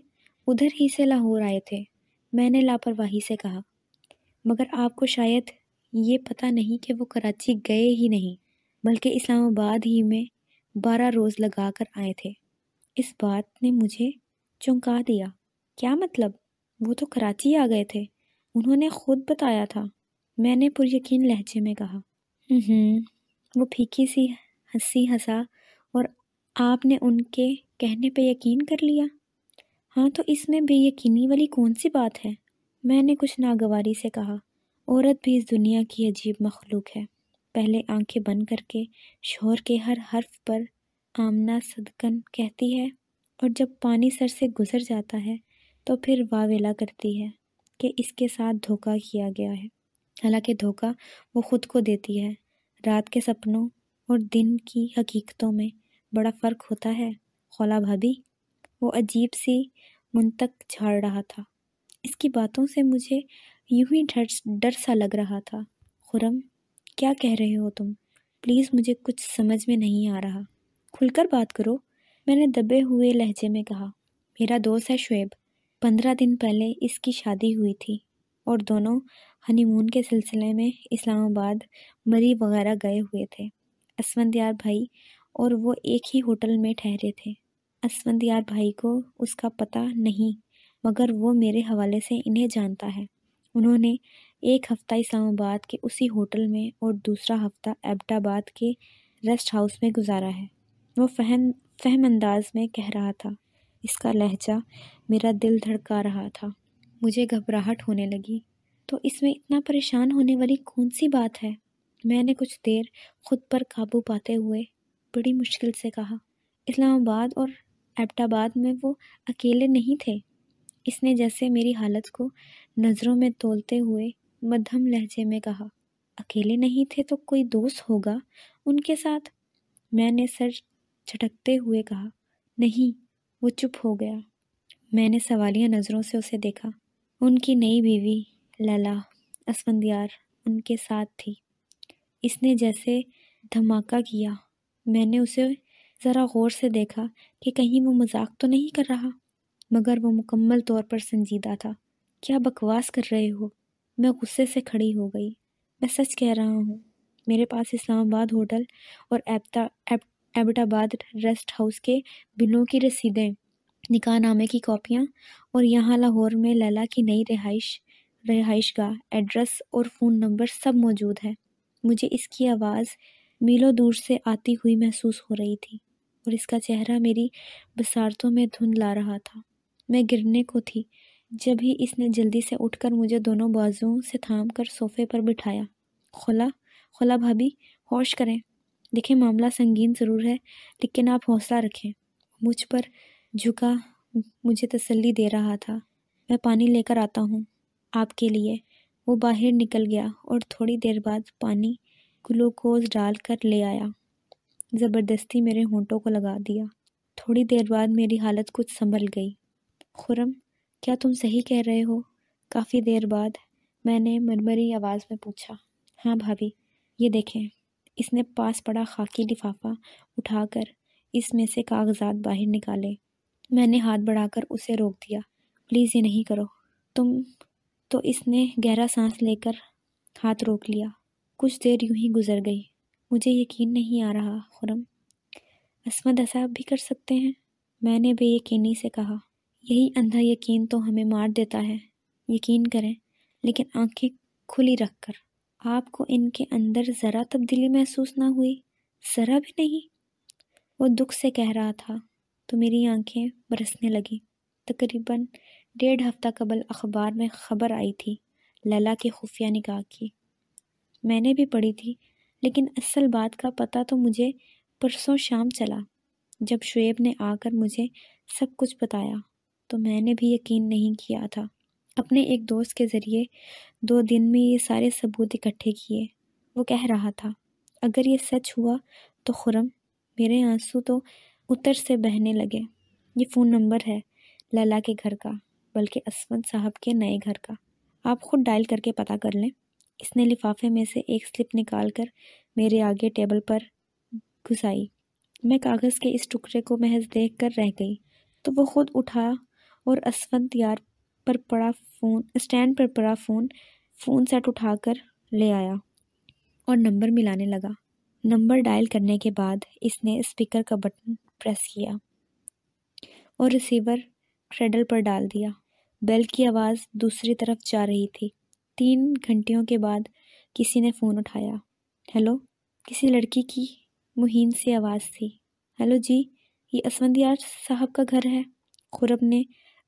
ادھر ہی سے لاہور آئے تھے، میں نے لاپرواہی سے کہا۔ مگر آپ کو شاید یہ پتہ نہیں کہ وہ کراچی گئے ہی نہیں بلکہ اسلام آباد ہی میں 12 روز لگا کر آئے تھے۔ اس بات نے مجھے چونکا دیا۔ کیا مطلب؟ وہ تو کراچی آ گئے تھے، انہوں نے خود بتایا تھا، میں نے پر یقین لہجے میں کہا۔ وہ پھیکی سی ہنسی ہنسا، اور آپ نے ان کے کہنے پہ یقین کر لیا؟ ہاں تو اس میں بے یقینی والی کون سی بات ہے؟ میں نے کچھ ناگواری سے کہا۔ عورت بھی اس دنیا کی عجیب مخلوق ہے، پہلے آنکھیں بند کر کے شوہر کے ہر حرف پر آمنا صدقن کہتی ہے، اور جب پانی سر سے گزر جاتا ہے تو پھر واویلا کرتی ہے کہ اس کے ساتھ دھوکہ کیا گیا ہے، حالانکہ دھوکہ وہ خود کو دیتی ہے۔ رات کے سپنوں اور دن کی حقیقتوں میں بڑا فرق ہوتا ہے خولا بھابی۔ وہ عجیب سی منطق جھاڑ رہا تھا۔ اس کی باتوں سے مجھے یوں ہی ڈر سا لگ رہا تھا۔ خرم، کیا کہہ رہے ہو تم؟ پلیز مجھے کچھ سمجھ میں نہیں آ رہا، کھل کر بات کرو، میں نے دبے ہوئے لہجے میں کہا۔ میرا دوست ہے شعیب، 15 دن پہلے اس کی شادی ہوئی تھی، اور دونوں ہنی مون کے سلسلے میں اسلام آباد مری وغیرہ گئے ہوئے تھے۔ اسفندیار بھائی اور وہ ایک ہی ہوٹل میں ٹھہرے تھے۔ اسفندیار بھائی کو اس کا پتہ نہیں، مگر وہ میرے حوالے سے انہیں جانتا ہے۔ انہوں نے ایک ہفتہ اسلام آباد کے اسی ہوٹل میں اور دوسرا ہفتہ ایبٹ آباد کے ریسٹ ہاؤس میں گزارا ہے۔ وہ فہم انداز میں کہہ رہا تھا، اس کا لہجہ میرا دل دھڑکا رہا تھا۔ مجھے گھبراہٹ ہونے لگی۔ تو اس میں اتنا پریشان ہونے والی کون سی بات ہے؟ میں نے کچھ دیر خود پر قابو پاتے ہوئے بڑی مشکل سے کہا۔ اسلام آباد اور ایبٹ آباد میں وہ اکیلے نہیں تھے۔ اس نے جیسے میری حالت کو نظروں میں تولتے ہوئے مدھم لہجے میں کہا۔ اکیلے نہیں تھے تو کوئی دوست ہوگا ان کے ساتھ؟ میں نے سر جھٹکتے ہوئے کہا۔ نہیں۔ وہ چپ ہو گیا۔ میں نے سوالیہ نظروں سے اسے دیکھا۔ ان کی نئی بیوی لیلا اسفندیار ان کے ساتھ تھی۔ اس نے جیسے دھماکہ کیا۔ میں نے اسے ذرا غور سے دیکھا کہ کہیں وہ مذاق تو نہیں کر رہا، مگر وہ مکمل طور پر سنجیدہ تھا۔ کیا بکواس کر رہے ہو؟ میں غصے سے کھڑی ہو گئی۔ میں سچ کہہ رہا ہوں، میرے پاس اسلام آباد ہوٹل اور ایبٹ آباد ریسٹ ہاؤس کے بلوں کی رسیدیں، نکاح نامے کی کاپیاں، اور یہاں لاہور میں لیلا کی نئی رہائش گاہ، ایڈریس اور فون نمبر سب موجود ہے۔ مجھے اس کی آواز میلوں دور سے آتی ہوئی محسوس ہو رہی تھی، اور اس کا چہرہ میری بصارتوں میں دھند لا رہا تھا۔ میں گرنے کو تھی جب ہی اس نے جلدی سے اٹھ کر مجھے دونوں بازوؤں سے تھام کر صوفے پر بٹھایا۔ خولا بھابی، ہوش کریں، دیکھیں معاملہ سنگین ضرور ہے، لیکن آپ حوصلہ رکھیں۔ مجھ پر جھکا مجھے تسلی دے رہا تھا۔ میں پانی لے کر آتا ہوں آپ کے لیے۔ وہ باہر نکل گیا اور تھوڑی دیر بعد پانی گلوکوز ڈال کر لے آیا۔ زبردستی میرے ہونٹوں کو لگا دیا۔ تھوڑی دیر بعد میری حالت کچھ سنبھل گئی۔ خرم، کیا تم صحیح کہہ رہے ہو؟ کافی دیر بعد میں نے مرمری آواز میں پوچھا۔ ہاں بھابی، یہ دیکھیں۔ اس نے پاس پڑا خاکی لفافہ اٹھا کر اس میں سے کاغذات باہر نکالے۔ میں نے ہاتھ بڑھا کر اسے روک دیا۔ پلیز یہ نہیں کرو تم۔ تو اس نے گہرا سانس لے کر ہاتھ روک لیا۔ کچھ دیر یوں ہی گزر گئی۔ مجھے یقین نہیں آ رہا خرم، اسود ایسا بھی کر سکتے ہیں؟ میں نے بے یقینی سے کہا۔ یہی اندھا یقین تو ہمیں مار دیتا ہے۔ یقین کریں، لیکن آنکھیں کھلی رکھ کر۔ آپ کو ان کے اندر ذرا تبدیلی محسوس نہ ہوئی؟ ذرا بھی نہیں؟ وہ دکھ سے کہہ رہا تھا تو میری آنکھیں برسنے لگیں۔ تقریباً 1.5 ہفتہ قبل اخبار میں خبر آئی تھی لیلا کے خفیہ نکاح کی۔ میں نے بھی پڑھی تھی، لیکن اصل بات کا پتہ تو مجھے پرسوں شام چلا، جب شعیب نے آ کر مجھے سب کچھ بتایا تو میں نے بھی یقین نہیں کیا تھا۔ اپنے ایک دوست کے ذریعے 2 دن میں یہ سارے ثبوت اکٹھے کیے۔ وہ کہہ رہا تھا اگر یہ سچ ہوا تو خرم۔ میرے آنسو تو اتر سے بہنے لگے۔ یہ فون نمبر ہے لیلا کے گھر کا، بلکہ اسود صاحب کے نئے گھر کا۔ آپ خود ڈائل کر کے پتہ کر لیں۔ اس نے لفافے میں سے ایک سلپ نکال کر میرے آگے ٹیبل پر گھسائی۔ میں کاغذ کے اس ٹکڑے کو محض دیکھ کر رہ گئی تو وہ خود اٹھا اور اسفند یار پر پڑا اسٹینڈ پر پڑا فون سیٹ اٹھا کر لے آیا اور نمبر ملانے لگا۔ نمبر ڈائل کرنے کے بعد اس نے اسپیکر کا بٹن پریس کیا اور ریسیور کریڈل پر ڈال دیا۔ بیل کی آواز دوسری طرف جا رہی تھی۔ 3 گھنٹیوں کے بعد کسی نے فون اٹھایا۔ ہیلو، کسی لڑکی کی مہین سی آواز تھی۔ ہیلو جی، یہ اسفندیار صاحب کا گھر ہے؟ خرم نے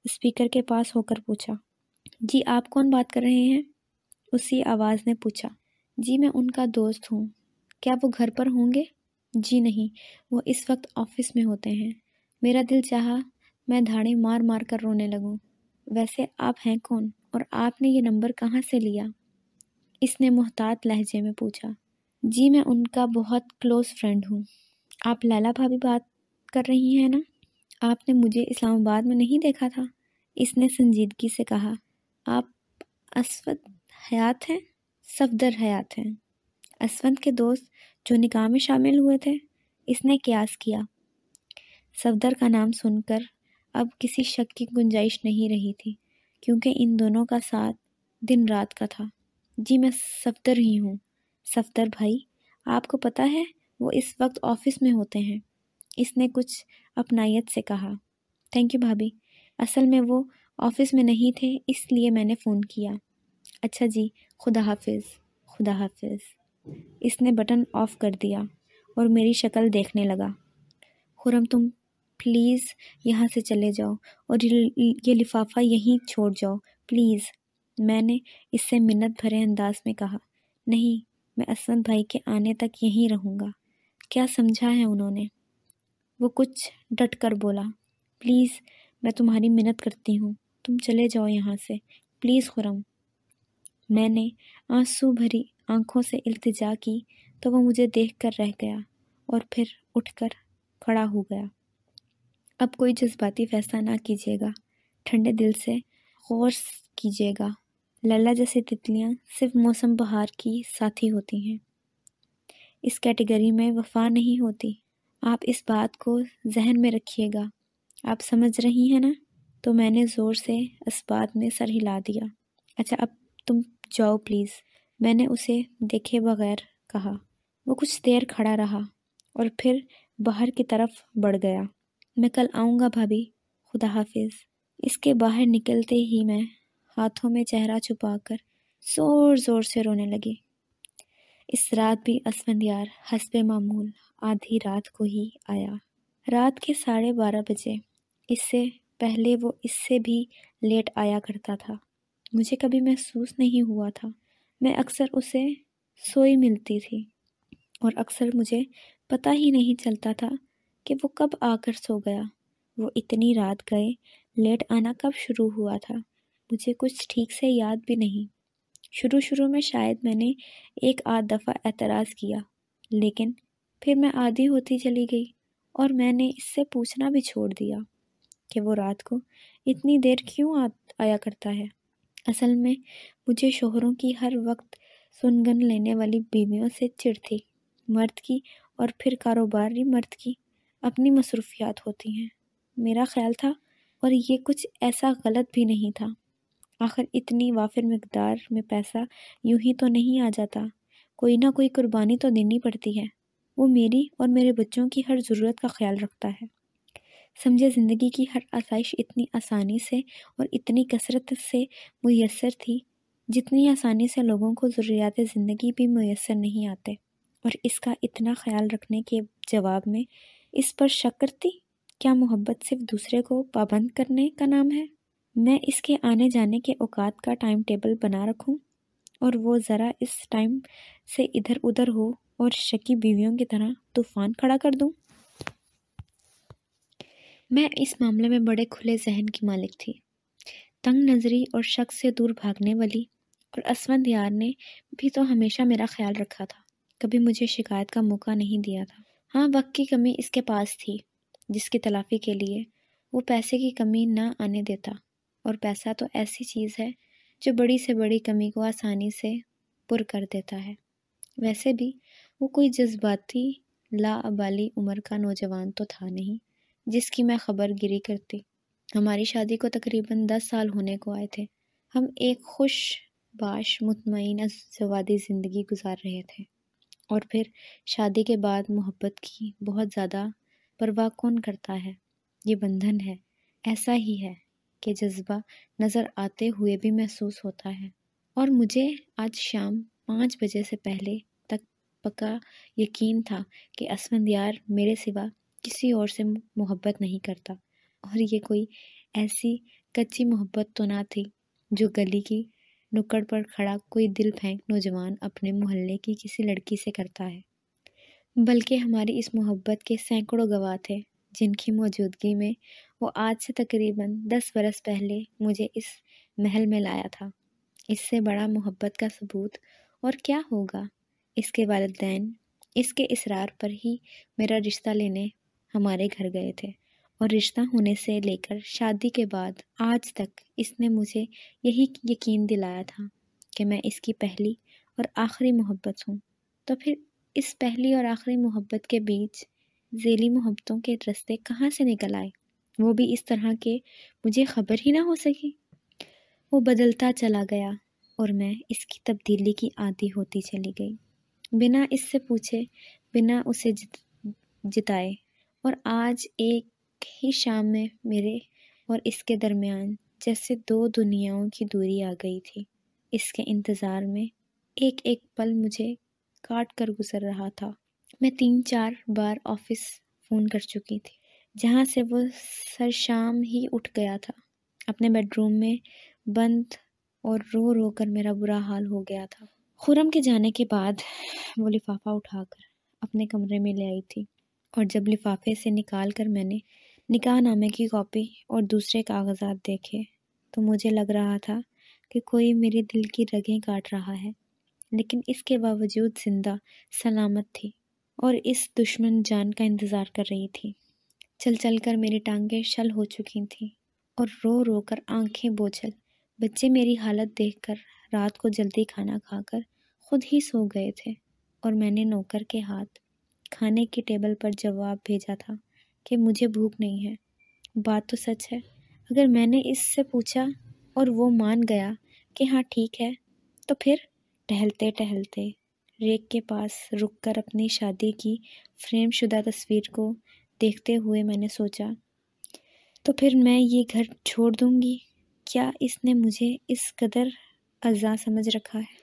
اسپیکر کے پاس ہو کر پوچھا۔ جی، آپ کون بات کر رہے ہیں؟ اسی آواز نے پوچھا۔ جی، میں ان کا دوست ہوں۔ کیا وہ گھر پر ہوں گے؟ جی نہیں، وہ اس وقت آفس میں ہوتے ہیں۔ میرا دل چاہا میں دھاڑیں مار مار کر رونے لگوں۔ ویسے آپ ہیں کون اور آپ نے یہ نمبر کہاں سے لیا؟ اس نے محتاط لہجے میں پوچھا۔ جی، میں ان کا بہت کلوز فرینڈ ہوں۔ آپ لیلا بھابی بات کر رہی ہیں نا؟ آپ نے مجھے اسلام آباد میں نہیں دیکھا تھا؟ اس نے سنجیدگی سے کہا۔ آپ اسود حیات ہیں؟ صفدر حیات ہیں، اسود کے دوست جو نکاح میں شامل ہوئے تھے؟ اس نے قیاس کیا۔ صفدر کا نام سن کر اب کسی شک کی گنجائش نہیں رہی تھی، کیونکہ ان دونوں کا ساتھ دن رات کا تھا۔ جی، میں صفدر ہی ہوں۔ صفدر بھائی، آپ کو پتہ ہے وہ اس وقت آفس میں ہوتے ہیں؟ اس نے کچھ اپنائیت سے کہا۔ تھینک یو بھابی، اصل میں وہ آفس میں نہیں تھے، اس لیے میں نے فون کیا۔ اچھا جی، خدا حافظ۔ خدا حافظ۔ اس نے بٹن آف کر دیا اور میری شکل دیکھنے لگا۔ خرم، تم پلیز یہاں سے چلے جاؤ اور یہ لفافہ یہیں چھوڑ جاؤ پلیز، میں نے اس سے منت بھرے انداز میں کہا۔ نہیں، میں اسود بھائی کے آنے تک یہیں رہوں گا۔ کیا سمجھا ہے انہوں نے؟ وہ کچھ ڈٹ کر بولا۔ پلیز، میں تمہاری منت کرتی ہوں، تم چلے جاؤ یہاں سے پلیز خرم۔ میں نے آنسو بھری آنکھوں سے التجا کی تو وہ مجھے دیکھ کر رہ گیا اور پھر اٹھ کر کھڑا ہو گیا۔ اب کوئی جذباتی فیصلہ نہ کیجیے گا، ٹھنڈے دل سے غور کیجیے گا۔ لیلا جیسی تتلیاں صرف موسم بہار کی ساتھی ہوتی ہیں، اس کیٹیگری میں وفا نہیں ہوتی۔ آپ اس بات کو ذہن میں رکھیے گا، آپ سمجھ رہی ہیں نا؟ تو میں نے زور سے اس بات میں سر ہلا دیا۔ اچھا، اب تم جاؤ پلیز، میں نے اسے دیکھے بغیر کہا۔ وہ کچھ دیر کھڑا رہا اور پھر باہر کی طرف بڑھ گیا۔ میں کل آؤں گا بھابی، خدا حافظ۔ اس کے باہر نکلتے ہی میں ہاتھوں میں چہرہ چھپا کر زور زور سے رونے لگی۔ اس رات بھی اسفندیار حسب معمول آدھی رات کو ہی آیا۔ رات کے 12:30 بجے۔ اس سے پہلے وہ اس سے بھی لیٹ آیا کرتا تھا۔ مجھے کبھی محسوس نہیں ہوا تھا۔ میں اکثر اسے سوئی ملتی تھی اور اکثر مجھے پتہ ہی نہیں چلتا تھا کہ وہ کب آ کر سو گیا۔ وہ اتنی رات گئے، لیٹ آنا کب شروع ہوا تھا، مجھے کچھ ٹھیک سے یاد بھی نہیں۔ شروع میں شاید میں نے 1-8 دفعہ اعتراض کیا، لیکن پھر میں عادی ہوتی چلی گئی اور میں نے اس سے پوچھنا بھی چھوڑ دیا کہ وہ رات کو اتنی دیر کیوں آیا کرتا ہے۔ اصل میں مجھے شوہروں کی ہر وقت سنگن لینے والی بیویوں سے چڑ تھی۔ مرد کی اور پھر کاروباری مرد کی اپنی مصروفیات ہوتی ہیں، میرا خیال تھا، اور یہ کچھ ایسا غلط بھی نہیں تھا۔ آخر اتنی وافر مقدار میں پیسہ یوں ہی تو نہیں آ جاتا، کوئی نہ کوئی قربانی تو دینی پڑتی ہے۔ وہ میری اور میرے بچوں کی ہر ضرورت کا خیال رکھتا ہے۔ سمجھے زندگی کی ہر آسائش اتنی آسانی سے اور اتنی کثرت سے میسر تھی جتنی آسانی سے لوگوں کو ضروریات زندگی بھی میسر نہیں آتے، اور اس کا اتنا خیال رکھنے کے جواب میں اس پر شک کرتی۔ کیا محبت صرف دوسرے کو پابند کرنے کا نام ہے؟ میں اس کے آنے جانے کے اوقات کا ٹائم ٹیبل بنا رکھوں اور وہ ذرا اس ٹائم سے ادھر ادھر ہو اور شکی بیویوں کی طرح طوفان کھڑا کر دوں؟ میں اس معاملے میں بڑے کھلے ذہن کی مالک تھی، تنگ نظری اور شک سے دور بھاگنے والی، اور اسفندیار نے بھی تو ہمیشہ میرا خیال رکھا تھا، کبھی مجھے شکایت کا موقع نہیں دیا تھا۔ ہاں، وقت کی کمی اس کے پاس تھی جس کی تلافی کے لیے وہ پیسے کی کمی نہ آنے دیتا، اور پیسہ تو ایسی چیز ہے جو بڑی سے بڑی کمی کو آسانی سے پر کر دیتا ہے۔ ویسے بھی وہ کوئی جذباتی لاابالی عمر کا نوجوان تو تھا نہیں جس کی میں خبر گیری کرتی۔ ہماری شادی کو تقریباً 10 سال ہونے کو آئے تھے۔ ہم ایک خوش باش مطمئن ازدواجی زندگی گزار رہے تھے، اور پھر شادی کے بعد محبت کی بہت زیادہ پرواہ کون کرتا ہے؟ یہ بندھن ہے، ایسا ہی ہے کہ جذبہ نظر آتے ہوئے بھی محسوس ہوتا ہے، اور مجھے آج شام 5 بجے سے پہلے تک پکا یقین تھا کہ اسفندیار میرے سوا کسی اور سے محبت نہیں کرتا، اور یہ کوئی ایسی کچی محبت تو نہ تھی جو گلی کی نکڑ پر کھڑا کوئی دل پھینک نوجوان اپنے محلے کی کسی لڑکی سے کرتا ہے، بلکہ ہماری اس محبت کے سینکڑوں گواہ تھے جن کی موجودگی میں وہ آج سے تقریباً 10 برس پہلے مجھے اس محل میں لایا تھا۔ اس سے بڑا محبت کا ثبوت اور کیا ہوگا؟ اس کے والدین اس کے اصرار پر ہی میرا رشتہ لینے ہمارے گھر گئے تھے، اور رشتہ ہونے سے لے کر شادی کے بعد آج تک اس نے مجھے یہی یقین دلایا تھا کہ میں اس کی پہلی اور آخری محبت ہوں۔ تو پھر اس پہلی اور آخری محبت کے بیچ ذیلی محبتوں کے رستے کہاں سے نکل آئے، وہ بھی اس طرح کہ مجھے خبر ہی نہ ہو سکی؟ وہ بدلتا چلا گیا اور میں اس کی تبدیلی کی عادی ہوتی چلی گئی، بنا اس سے پوچھے، بنا اسے جتائے، اور آج ایک ہی شام میں میرے اور اس کے درمیان جیسے 2 دنیاؤں کی دوری آ گئی تھی۔ اس کے انتظار میں ایک ایک پل مجھے کاٹ کر گزر رہا تھا۔ میں 3-4 بار آفس فون کر چکی تھی، جہاں سے وہ سر شام ہی اٹھ گیا تھا۔ اپنے بیڈ روم میں بند اور رو رو کر میرا برا حال ہو گیا تھا۔ خرم کے جانے کے بعد وہ لفافہ اٹھا کر اپنے کمرے میں لے آئی تھی، اور جب لفافے سے نکال کر میں نے نکاح نامے کی کاپی اور دوسرے کاغذات دیکھے تو مجھے لگ رہا تھا کہ کوئی میرے دل کی رگیں کاٹ رہا ہے، لیکن اس کے باوجود زندہ سلامت تھی اور اس دشمن جان کا انتظار کر رہی تھی۔ چل چل کر میری ٹانگیں شل ہو چکی تھیں، اور رو رو کر آنکھیں بوجھل بچے میری حالت دیکھ کر رات کو جلدی کھانا کھا کر خود ہی سو گئے تھے، اور میں نے نوکر کے ہاتھ کھانے کی ٹیبل پر جواب بھیجا تھا کہ مجھے بھوک نہیں ہے۔ بات تو سچ ہے، اگر میں نے اس سے پوچھا اور وہ مان گیا کہ ہاں ٹھیک ہے، تو پھر ٹہلتے ٹہلتے ریک کے پاس رک کر اپنی شادی کی فریم شدہ تصویر کو دیکھتے ہوئے میں نے سوچا، تو پھر میں یہ گھر چھوڑ دوں گی؟ کیا اس نے مجھے اس قدر اعزاز سمجھ رکھا ہے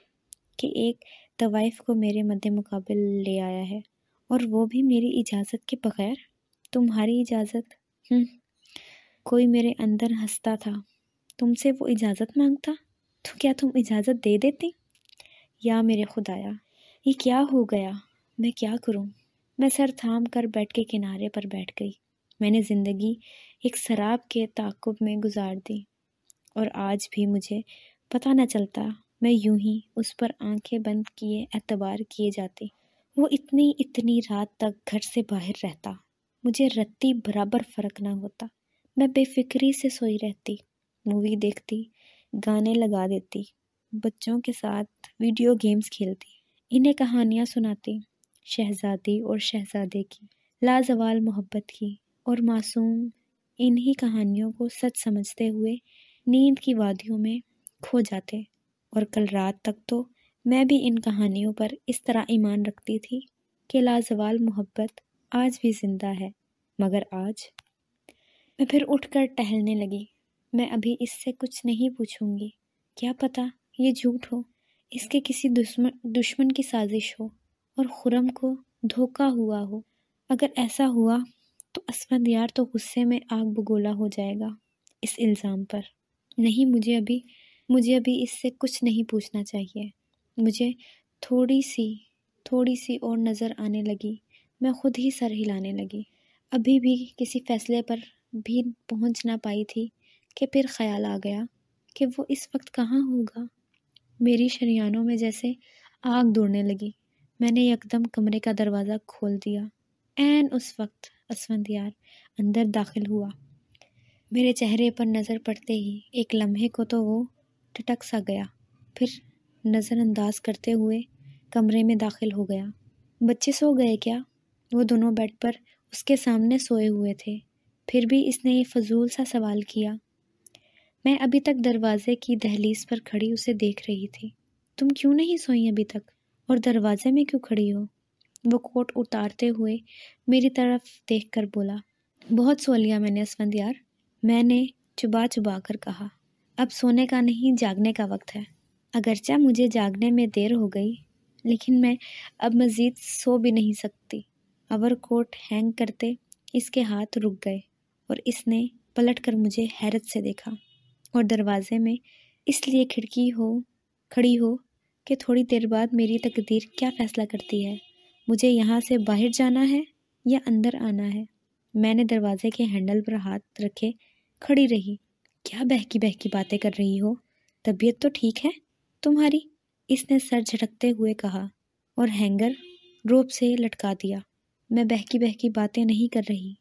کہ ایک طوائف کو میرے مد مقابل لے آیا ہے، اور وہ بھی میری اجازت کے بغیر؟ تمہاری اجازت؟ کوئی میرے اندر ہنستا تھا۔ تم سے وہ اجازت مانگتا تو کیا تم اجازت دے دیتی؟ یا میرے خدایا، یہ کیا ہو گیا؟ میں کیا کروں؟ میں سر تھام کر بیڈ کے کنارے پر بیٹھ گئی۔ میں نے زندگی ایک سراب کے تعاقب میں گزار دی، اور آج بھی مجھے پتہ نہ چلتا میں یوں ہی اس پر آنکھیں بند کیے اعتبار کیے جاتی۔ وہ اتنی رات تک گھر سے باہر رہتا، مجھے رتی برابر فرق نہ ہوتا۔ میں بے فکری سے سوئی رہتی، مووی دیکھتی، گانے لگا دیتی، بچوں کے ساتھ ویڈیو گیمز کھیلتی، انہیں کہانیاں سناتی، شہزادی اور شہزادے کی، لازوال محبت کی، اور معصوم انہی کہانیوں کو سچ سمجھتے ہوئے نیند کی وادیوں میں کھو جاتے۔ اور کل رات تک تو میں بھی ان کہانیوں پر اس طرح ایمان رکھتی تھی کہ لازوال محبت آج بھی زندہ ہے، مگر آج میں پھر اٹھ کر ٹہلنے لگی۔ میں ابھی اس سے کچھ نہیں پوچھوں گی، کیا پتہ یہ جھوٹ ہو، اس کے کسی دشمن کی سازش ہو اور خرم کو دھوکا ہوا ہو۔ اگر ایسا ہوا تو اسفندیار تو غصے میں آگ بگولا ہو جائے گا اس الزام پر۔ نہیں، مجھے ابھی اس سے کچھ نہیں پوچھنا چاہیے۔ مجھے تھوڑی سی اور نظر آنے لگی، میں خود ہی سر ہلانے لگی۔ ابھی بھی کسی فیصلے پر بھی پہنچ نہ پائی تھی کہ پھر خیال آ گیا کہ وہ اس وقت کہاں ہوگا۔ میری شریانوں میں جیسے آگ دوڑنے لگی۔ میں نے یکدم کمرے کا دروازہ کھول دیا۔ عین اس وقت اسفندیار اندر داخل ہوا۔ میرے چہرے پر نظر پڑتے ہی ایک لمحے کو تو وہ ٹھٹک سا گیا، پھر نظر انداز کرتے ہوئے کمرے میں داخل ہو گیا۔ بچے سو گئے کیا؟ وہ دونوں بیڈ پر اس کے سامنے سوئے ہوئے تھے، پھر بھی اس نے یہ فضول سا سوال کیا۔ میں ابھی تک دروازے کی دہلیز پر کھڑی اسے دیکھ رہی تھی۔ تم کیوں نہیں سوئی ابھی تک، اور دروازے میں کیوں کھڑی ہو؟ وہ کوٹ اتارتے ہوئے میری طرف دیکھ کر بولا۔ بہت سو لیا میں نے اسفندیار، میں نے چبا کر کہا۔ اب سونے کا نہیں، جاگنے کا وقت ہے۔ اگرچہ مجھے جاگنے میں دیر ہو گئی، لیکن میں اب مزید سو بھی نہیں سکتی۔ اوور کوٹ ہینگ کرتے اس کے ہاتھ رک گئے اور اس نے پلٹ کر مجھے حیرت سے دیکھا، اور دروازے میں اس لیے کھڑی ہو کہ تھوڑی دیر بعد میری تقدیر کیا فیصلہ کرتی ہے، مجھے یہاں سے باہر جانا ہے یا اندر آنا ہے۔ میں نے دروازے کے ہینڈل پر ہاتھ رکھے کھڑی رہی۔ کیا بہکی باتیں کر رہی ہو؟ طبیعت تو ٹھیک ہے تمہاری؟ اس نے سر جھٹکتے ہوئے کہا اور ہینگر روپ سے لٹکا دیا۔ میں بہکی باتیں نہیں کر رہی،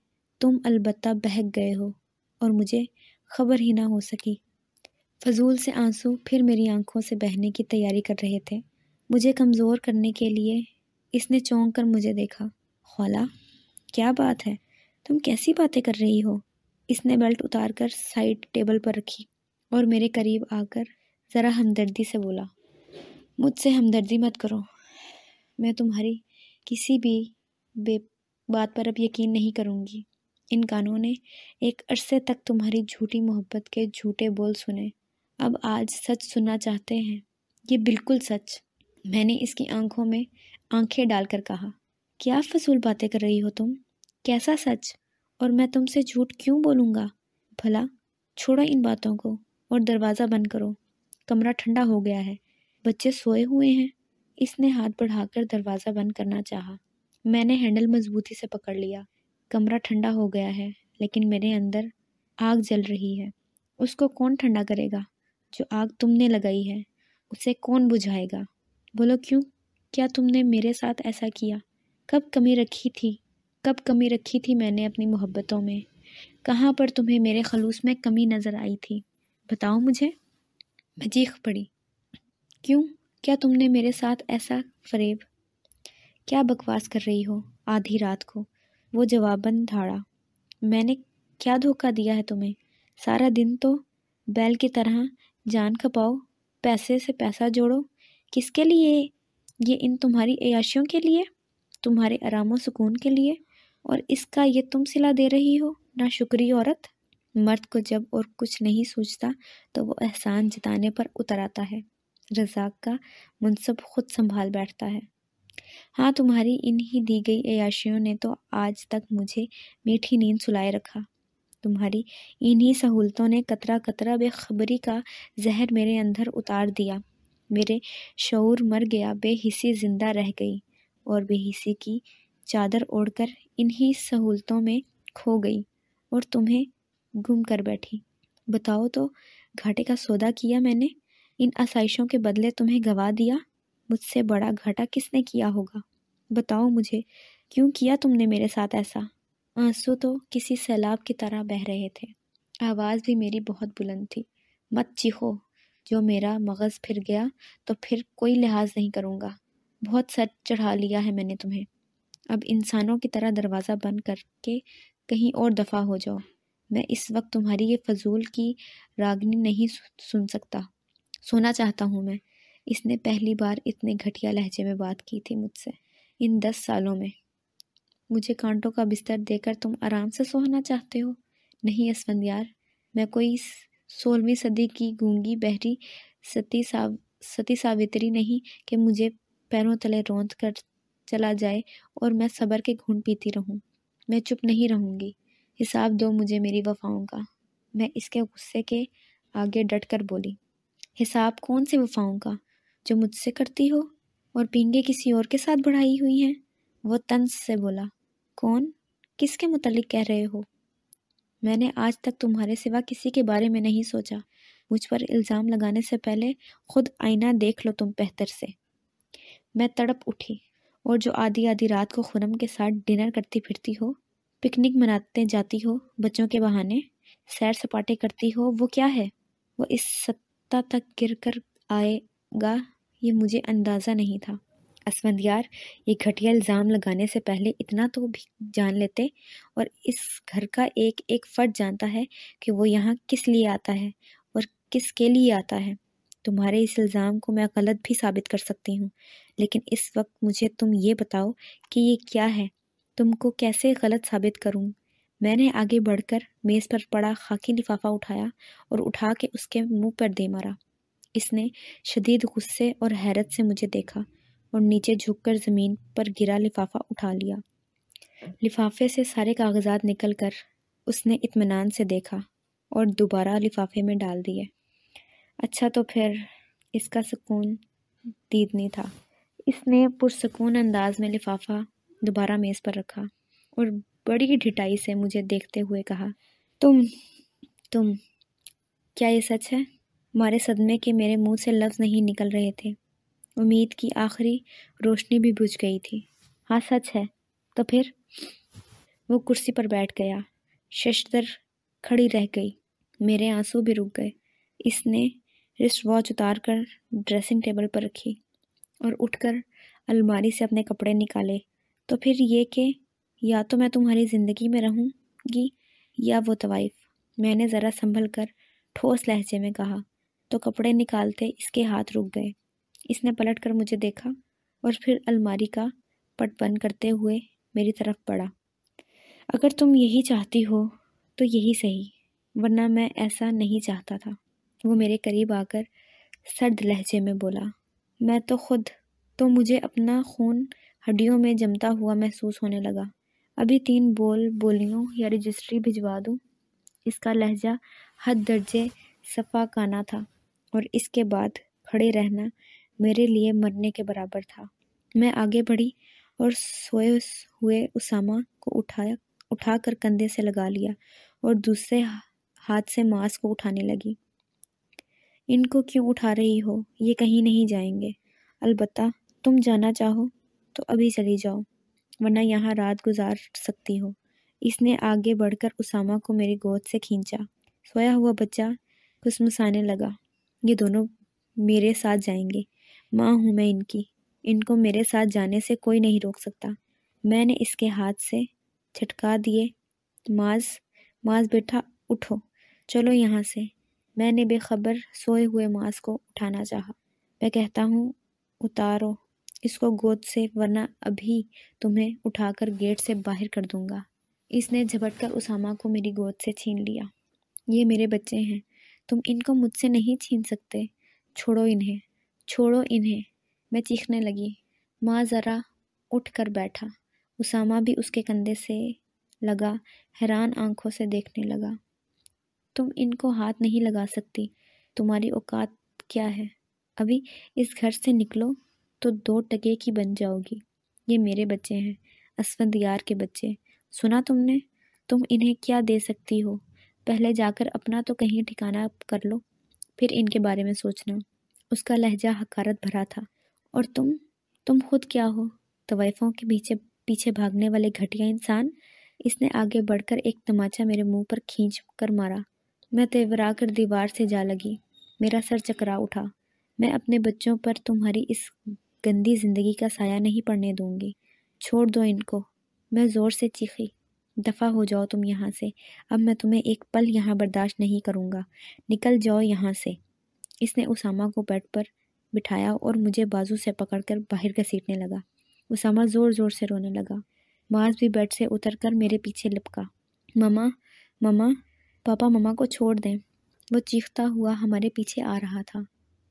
تم البتہ بہک گئے ہو اور مجھے خبر ہی نہ ہو سکی۔ فضول سے آنسو پھر میری آنکھوں سے بہنے کی تیاری کر رہے تھے۔ مجھے کمزور کرنے کے لیے اس نے چونک کر مجھے دیکھا۔ خولا، کیا بات ہے، تم کیسی باتیں کر رہی ہو؟ اس نے بیلٹ اتار کر سائڈ ٹیبل پر رکھی اور میرے قریب آ کر ذرا ہمدردی سے بولا۔ مجھ سے ہمدردی مت کرو، میں تمہاری کسی بھی بات پر اب یقین نہیں کروں گی۔ ان کانوں نے ایک عرصے تک تمہاری جھوٹی محبت کے جھوٹے بول سنے، اب آج سچ سننا چاہتے ہیں، یہ بالکل سچ۔ میں نے اس کی آنکھوں میں آنکھیں ڈال کر کہا، کیا فضول باتیں کر رہی ہو تم؟ کیسا سچ؟ اور میں تم سے جھوٹ کیوں بولوں گا؟ بھلا چھوڑو ان باتوں کو اور دروازہ بند کرو، کمرہ ٹھنڈا ہو گیا ہے، بچے سوئے ہوئے ہیں۔ اس نے ہاتھ بڑھا کر دروازہ بند کرنا چاہا، میں نے ہینڈل مضبوطی سے پکڑ لیا۔ کمرہ ٹھنڈا ہو گیا ہے، لیکن میرے اندر آگ جل رہی ہے۔ اس کو کون ٹھنڈا کرے گا؟ جو آگ تم نے لگائی ہے اسے کون بجھائے گا؟ بولو کیوں؟ کیا تم نے میرے ساتھ ایسا کیا؟ کب کمی رکھی تھی میں نے اپنی محبتوں میں؟ کہاں پر تمہیں میرے خلوص میں کمی نظر آئی تھی؟ بتاؤ مجھے۔ میں چیخ پڑی، کیوں؟ کیا تم نے میرے ساتھ ایسا فریب؟ کیا بکواس کر رہی ہو آدھی رات کو؟ وہ جواباً دھاڑا، میں نے کیا دھوکہ دیا ہے تمہیں؟ سارا دن تو بیل کی طرح جان کھپاؤ، پیسے سے پیسہ جوڑو، کس کے لیے؟ یہ ان تمہاری عیاشیوں کے لیے، تمہارے آرام و سکون کے لیے، اور اس کا یہ تم صلہ دے رہی ہو؟ ناشکری عورت! مرد کو جب اور کچھ نہیں سوچتا تو وہ احسان جتانے پر اتر آتا ہے، رزاق کا منصب خود سنبھال بیٹھتا ہے۔ ہاں، تمہاری انہی دی گئی عیاشیوں نے تو آج تک مجھے میٹھی نیند سلائے رکھا۔ تمہاری انہی سہولتوں نے قطرہ قطرہ بے خبری کا زہر میرے اندر اتار دیا۔ میرے شعور مر گیا، بے حسی زندہ رہ گئی، اور بے حسی کی چادر اوڑھ کر انہی سہولتوں میں کھو گئی اور تمہیں گم کر بیٹھی۔ بتاؤ تو، گھاٹے کا سودا کیا میں نے، ان آسائشوں کے بدلے تمہیں گوا دیا۔ مجھ سے بڑا گھاٹا کس نے کیا ہوگا؟ بتاؤ مجھے، کیوں کیا تم نے میرے ساتھ ایسا؟ آنسو تو کسی سیلاب کی طرح بہہ رہے تھے، آواز بھی میری بہت بلند تھی۔ مت چیخو، جو میرا مغز پھر گیا تو پھر کوئی لحاظ نہیں کروں گا۔ بہت سر چڑھا لیا ہے میں نے تمہیں، اب انسانوں کی طرح دروازہ بند کر کے کہیں اور دفع ہو جاؤ۔ میں اس وقت تمہاری یہ فضول کی راگنی نہیں سن سکتا، سونا چاہتا ہوں میں۔ اس نے پہلی بار اتنے گھٹیا لہجے میں بات کی تھی مجھ سے۔ ان 10 سالوں میں مجھے کانٹوں کا بستر دے کر تم آرام سے سونا چاہتے ہو؟ نہیں اسفندیار، میں کوئی 16ویں صدی کی گونگی بہری ستی ساوتری نہیں کہ مجھے پیروں تلے روند کر چلا جائے اور میں صبر کے گھونٹ پیتی رہوں۔ میں چپ نہیں رہوں گی، حساب دو مجھے میری وفاؤں کا۔ میں اس کے غصے کے آگے ڈٹ کر بولی، حساب کون سے وفاؤں کا؟ جو مجھ سے کرتی ہو اور پینگے کسی اور کے ساتھ بڑھائی ہوئی ہیں؟ وہ طنز سے بولا، کون؟ کس کے متعلق کہہ رہے ہو؟ میں نے آج تک تمہارے سوا کسی کے بارے میں نہیں سوچا۔ مجھ پر الزام لگانے سے پہلے خود آئینہ دیکھ لو تم بہتر سے۔ میں تڑپ اٹھی، اور جو آدھی آدھی رات کو خرم کے ساتھ ڈنر کرتی پھرتی ہو، پکنک مناتے جاتی ہو بچوں کے بہانے، سیر سپاٹے کرتی ہو، وہ کیا ہے؟ وہ اس سطح تک گر کر آئے گا یہ مجھے اندازہ نہیں تھا۔ اسفندیار، یہ گھٹیا الزام لگانے سے پہلے اتنا تو بھی جان لیتے، اور اس گھر کا ایک ایک فرد جانتا ہے کہ وہ یہاں کس لیے آتا ہے اور کس کے لیے آتا ہے۔ تمہارے اس الزام کو میں غلط بھی ثابت کر سکتی ہوں، لیکن اس وقت مجھے تم یہ بتاؤ کہ یہ کیا ہے؟ تم کو کیسے غلط ثابت کروں؟ میں نے آگے بڑھ کر میز پر پڑا خاکی لفافہ اٹھایا اور اٹھا کے اس کے منہ پر دے مارا۔ اس نے شدید غصے اور حیرت سے مجھے دیکھا اور نیچے جھک کر زمین پر گرا لفافہ اٹھا لیا۔ لفافے سے سارے کاغذات نکل کر اس نے اطمینان سے دیکھا اور دوبارہ لفافے میں ڈال دیے۔ اچھا تو پھر اس کا سکون دید نہیں تھا۔ اس نے پرسکون انداز میں لفافہ دوبارہ میز پر رکھا اور بڑی ڈھٹائی سے مجھے دیکھتے ہوئے کہا، تم کیا یہ سچ ہے؟ ہمارے صدمے کے میرے منہ سے لفظ نہیں نکل رہے تھے۔ امید کی آخری روشنی بھی بجھ گئی تھی۔ ہاں سچ ہے۔ تو پھر؟ وہ کرسی پر بیٹھ گیا، ششدر کھڑی رہ گئی، میرے آنسو بھی رک گئے۔ اس نے رسٹ واچ اتار کر ڈریسنگ ٹیبل پر رکھی اور اٹھ کر الماری سے اپنے کپڑے نکالے۔ تو پھر یہ کہ یا تو میں تمہاری زندگی میں رہوں گی یا وہ طوائف، میں نے ذرا سنبھل کر ٹھوس لہجے میں کہا۔ تو کپڑے نکالتے اس کے ہاتھ رک گئے۔ اس نے پلٹ کر مجھے دیکھا اور پھر الماری کا پٹ بند کرتے ہوئے میری طرف بڑھا۔ اگر تم یہی چاہتی ہو تو یہی صحیح، ورنہ میں ایسا نہیں چاہتا تھا۔ وہ میرے قریب آ کر سرد لہجے میں بولا، میں تو مجھے اپنا خون ہڈیوں میں جمتا ہوا محسوس ہونے لگا۔ ابھی 3 بولیوں یا رجسٹری بھجوا دوں؟ اس کا لہجہ حد درجے صفاقانہ تھا، اور اس کے بعد کھڑے رہنا میرے لیے مرنے کے برابر تھا۔ میں آگے بڑھی اور سوئے ہوئے اسامہ کو اٹھا کر کندھے سے لگا لیا اور دوسرے ہاتھ سے ماسک کو اٹھانے لگی۔ ان کو کیوں اٹھا رہی ہو؟ یہ کہیں نہیں جائیں گے۔ البتہ تم جانا چاہو تو ابھی چلی جاؤ، ورنہ یہاں رات گزار سکتی ہو۔ اس نے آگے بڑھ کر اسامہ کو میری گود سے کھینچا۔ سویا ہوا بچہ کسمسانے لگا۔ یہ دونوں میرے ساتھ جائیں گے، ماں ہوں میں ان کو میرے ساتھ جانے سے کوئی نہیں روک سکتا۔ میں نے اس کے ہاتھ سے چھٹکا دیے، معاذ بیٹا اٹھو، چلو یہاں سے۔ میں نے بے خبر سوئے ہوئے معاذ کو اٹھانا چاہا۔ میں کہتا ہوں اتارو اس کو گود سے، ورنہ ابھی تمہیں اٹھا کر گیٹ سے باہر کر دوں گا۔ اس نے جھپٹ کر اسامہ کو میری گود سے چھین لیا۔ یہ میرے بچے ہیں، تم ان کو مجھ سے نہیں چھین سکتے۔ چھوڑو انہیں۔ میں چیخنے لگی۔ ماں ذرا اٹھ کر بیٹھا۔ اسامہ بھی اس کے کندھے سے لگا حیران آنکھوں سے دیکھنے لگا۔ تم ان کو ہاتھ نہیں لگا سکتی، تمہاری اوقات کیا ہے؟ ابھی اس گھر سے نکلو تو 2 ٹکے کی بن جاؤ گی۔ یہ میرے بچے ہیں، اسفندیار کے بچے۔ سنا تم نے؟ تم انہیں کیا دے سکتی ہو؟ پہلے جا کر اپنا تو کہیں ٹھکانہ کر لو، پھر ان کے بارے میں سوچنا۔ اس کا لہجہ حقارت بھرا تھا۔ اور تم خود کیا ہو؟ طوائفوں کے پیچھے بھاگنے والے گھٹیا انسان۔ اس نے آگے بڑھ کر ایک تماچا میرے منہ پر کھینچ کر مارا۔ میں تیورا کر دیوار سے جا لگی۔ میرا سر چکرا اٹھا۔ میں اپنے بچوں پر تمہاری اس گندی زندگی کا سایہ نہیں پڑنے دوں گی۔ چھوڑ دو ان کو۔ میں زور سے چیخی۔ دفع ہو جاؤ تم یہاں سے، اب میں تمہیں ایک پل یہاں برداشت نہیں کروں گا، نکل جاؤ یہاں سے۔ اس نے اسامہ کو بیڈ پر بٹھایا اور مجھے بازو سے پکڑ کر باہر گھسیٹنے لگا۔ اسامہ زور زور سے رونے لگا۔ معاذ بھی بیڈ سے اتر کر میرے پیچھے لپکا۔ مما مما پاپا مما کو چھوڑ دیں۔ وہ چیختا ہوا ہمارے پیچھے آ رہا تھا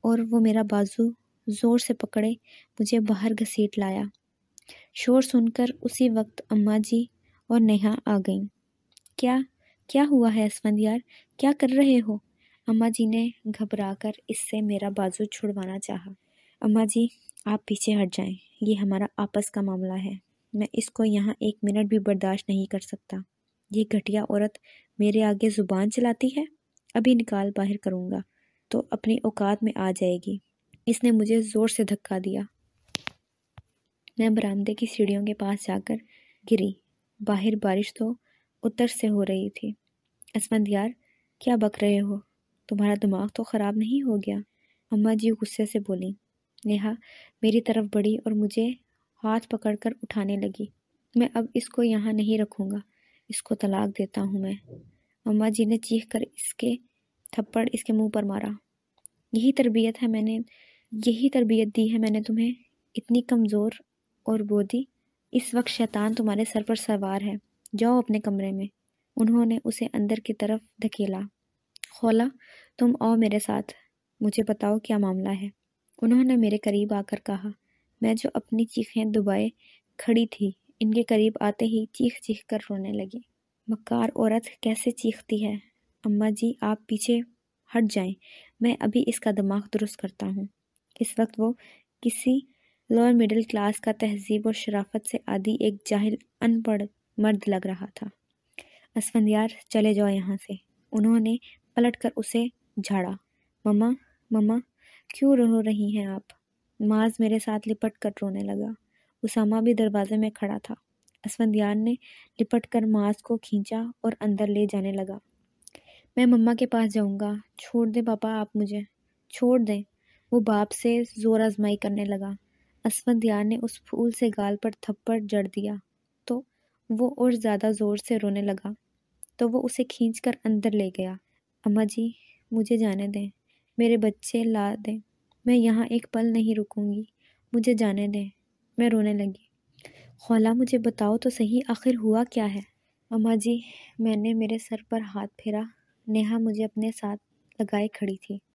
اور وہ میرا بازو زور سے پکڑے مجھے باہر گھسیٹ لایا۔ شور سن کر اسی وقت اماں جی اور نیہا آ گئیں۔ کیا ہوا ہے اسفندیار؟ کیا کر رہے ہو؟ اماں جی نے گھبرا کر اس سے میرا بازو چھڑوانا چاہا۔ اماں جی آپ پیچھے ہٹ جائیں، یہ ہمارا آپس کا معاملہ ہے، میں اس کو یہاں 1 منٹ بھی برداشت نہیں کر سکتا۔ یہ گھٹیا عورت میرے آگے زبان چلاتی ہے، ابھی نکال باہر کروں گا تو اپنی اوقات میں آ جائے گی۔ اس نے مجھے زور سے دھکا دیا۔ میں برآمدے کی سیڑھیوں کے پاس جا کر گری۔ باہر بارش تو اتر سے ہو رہی تھی۔ اسفندیار کیا بک رہے ہو؟ تمہارا دماغ تو خراب نہیں ہو گیا؟ اماں جی غصے سے بولی۔ نیہا میری طرف بڑھی اور مجھے ہاتھ پکڑ کر اٹھانے لگی۔ میں اب اس کو یہاں نہیں رکھوں گا، اس کو طلاق دیتا ہوں میں۔ اماں جی نے چیخ کر اس کے تھپڑ اس کے منہ پر مارا۔ یہی تربیت دی ہے میں نے تمہیں، اتنی کمزور اور بودھی۔ اس وقت شیطان تمہارے سر پر سوار ہے، جاؤ اپنے کمرے میں۔ انہوں نے اسے اندر کی طرف دھکیلا۔ خولا تم آؤ میرے ساتھ، مجھے بتاؤ کیا معاملہ ہے۔ انہوں نے میرے قریب آ کر کہا۔ میں جو اپنی چیخیں دبائے کھڑی تھی، ان کے قریب آتے ہی چیخ چیخ کر رونے لگی۔ مکار عورت کیسے چیختی ہے۔ اماں جی آپ پیچھے ہٹ جائیں، میں ابھی اس کا دماغ درست کرتا ہوں۔ اس وقت وہ کسی لوور مڈل کلاس کا تہذیب و شرافت سے عادی ایک جاہل ان پڑھ مرد لگ رہا تھا۔ اسفندیار چلے جاؤ یہاں سے، انہوں نے پلٹ کر اسے جھاڑا۔ مما کیوں رو رہی ہیں آپ؟ معاذ میرے ساتھ لپٹ کر رونے لگا۔ اسامہ بھی دروازے میں کھڑا تھا۔ اسفندیار نے لپٹ کر معاذ کو کھینچا اور اندر لے جانے لگا۔ میں مما کے پاس جاؤں گا، چھوڑ دیں پاپا آپ مجھے، چھوڑ دیں۔ وہ باپ سے زور آزمائی کرنے لگا۔ اسفندیار نے اس پھول سے گال پر تھپڑ جڑ دیا تو وہ اور زیادہ زور سے رونے لگا، تو وہ اسے کھینچ کر اندر لے گیا۔ اماں جی مجھے جانے دیں، میرے بچے لا دیں، میں یہاں ایک پل نہیں رکوں گی، مجھے جانے دیں۔ میں رونے لگی۔ خولا مجھے بتاؤ تو صحیح آخر ہوا کیا ہے؟ اماں جی میں نے میرے سر پر ہاتھ پھیرا۔ نیہا مجھے اپنے ساتھ لگائے کھڑی تھی۔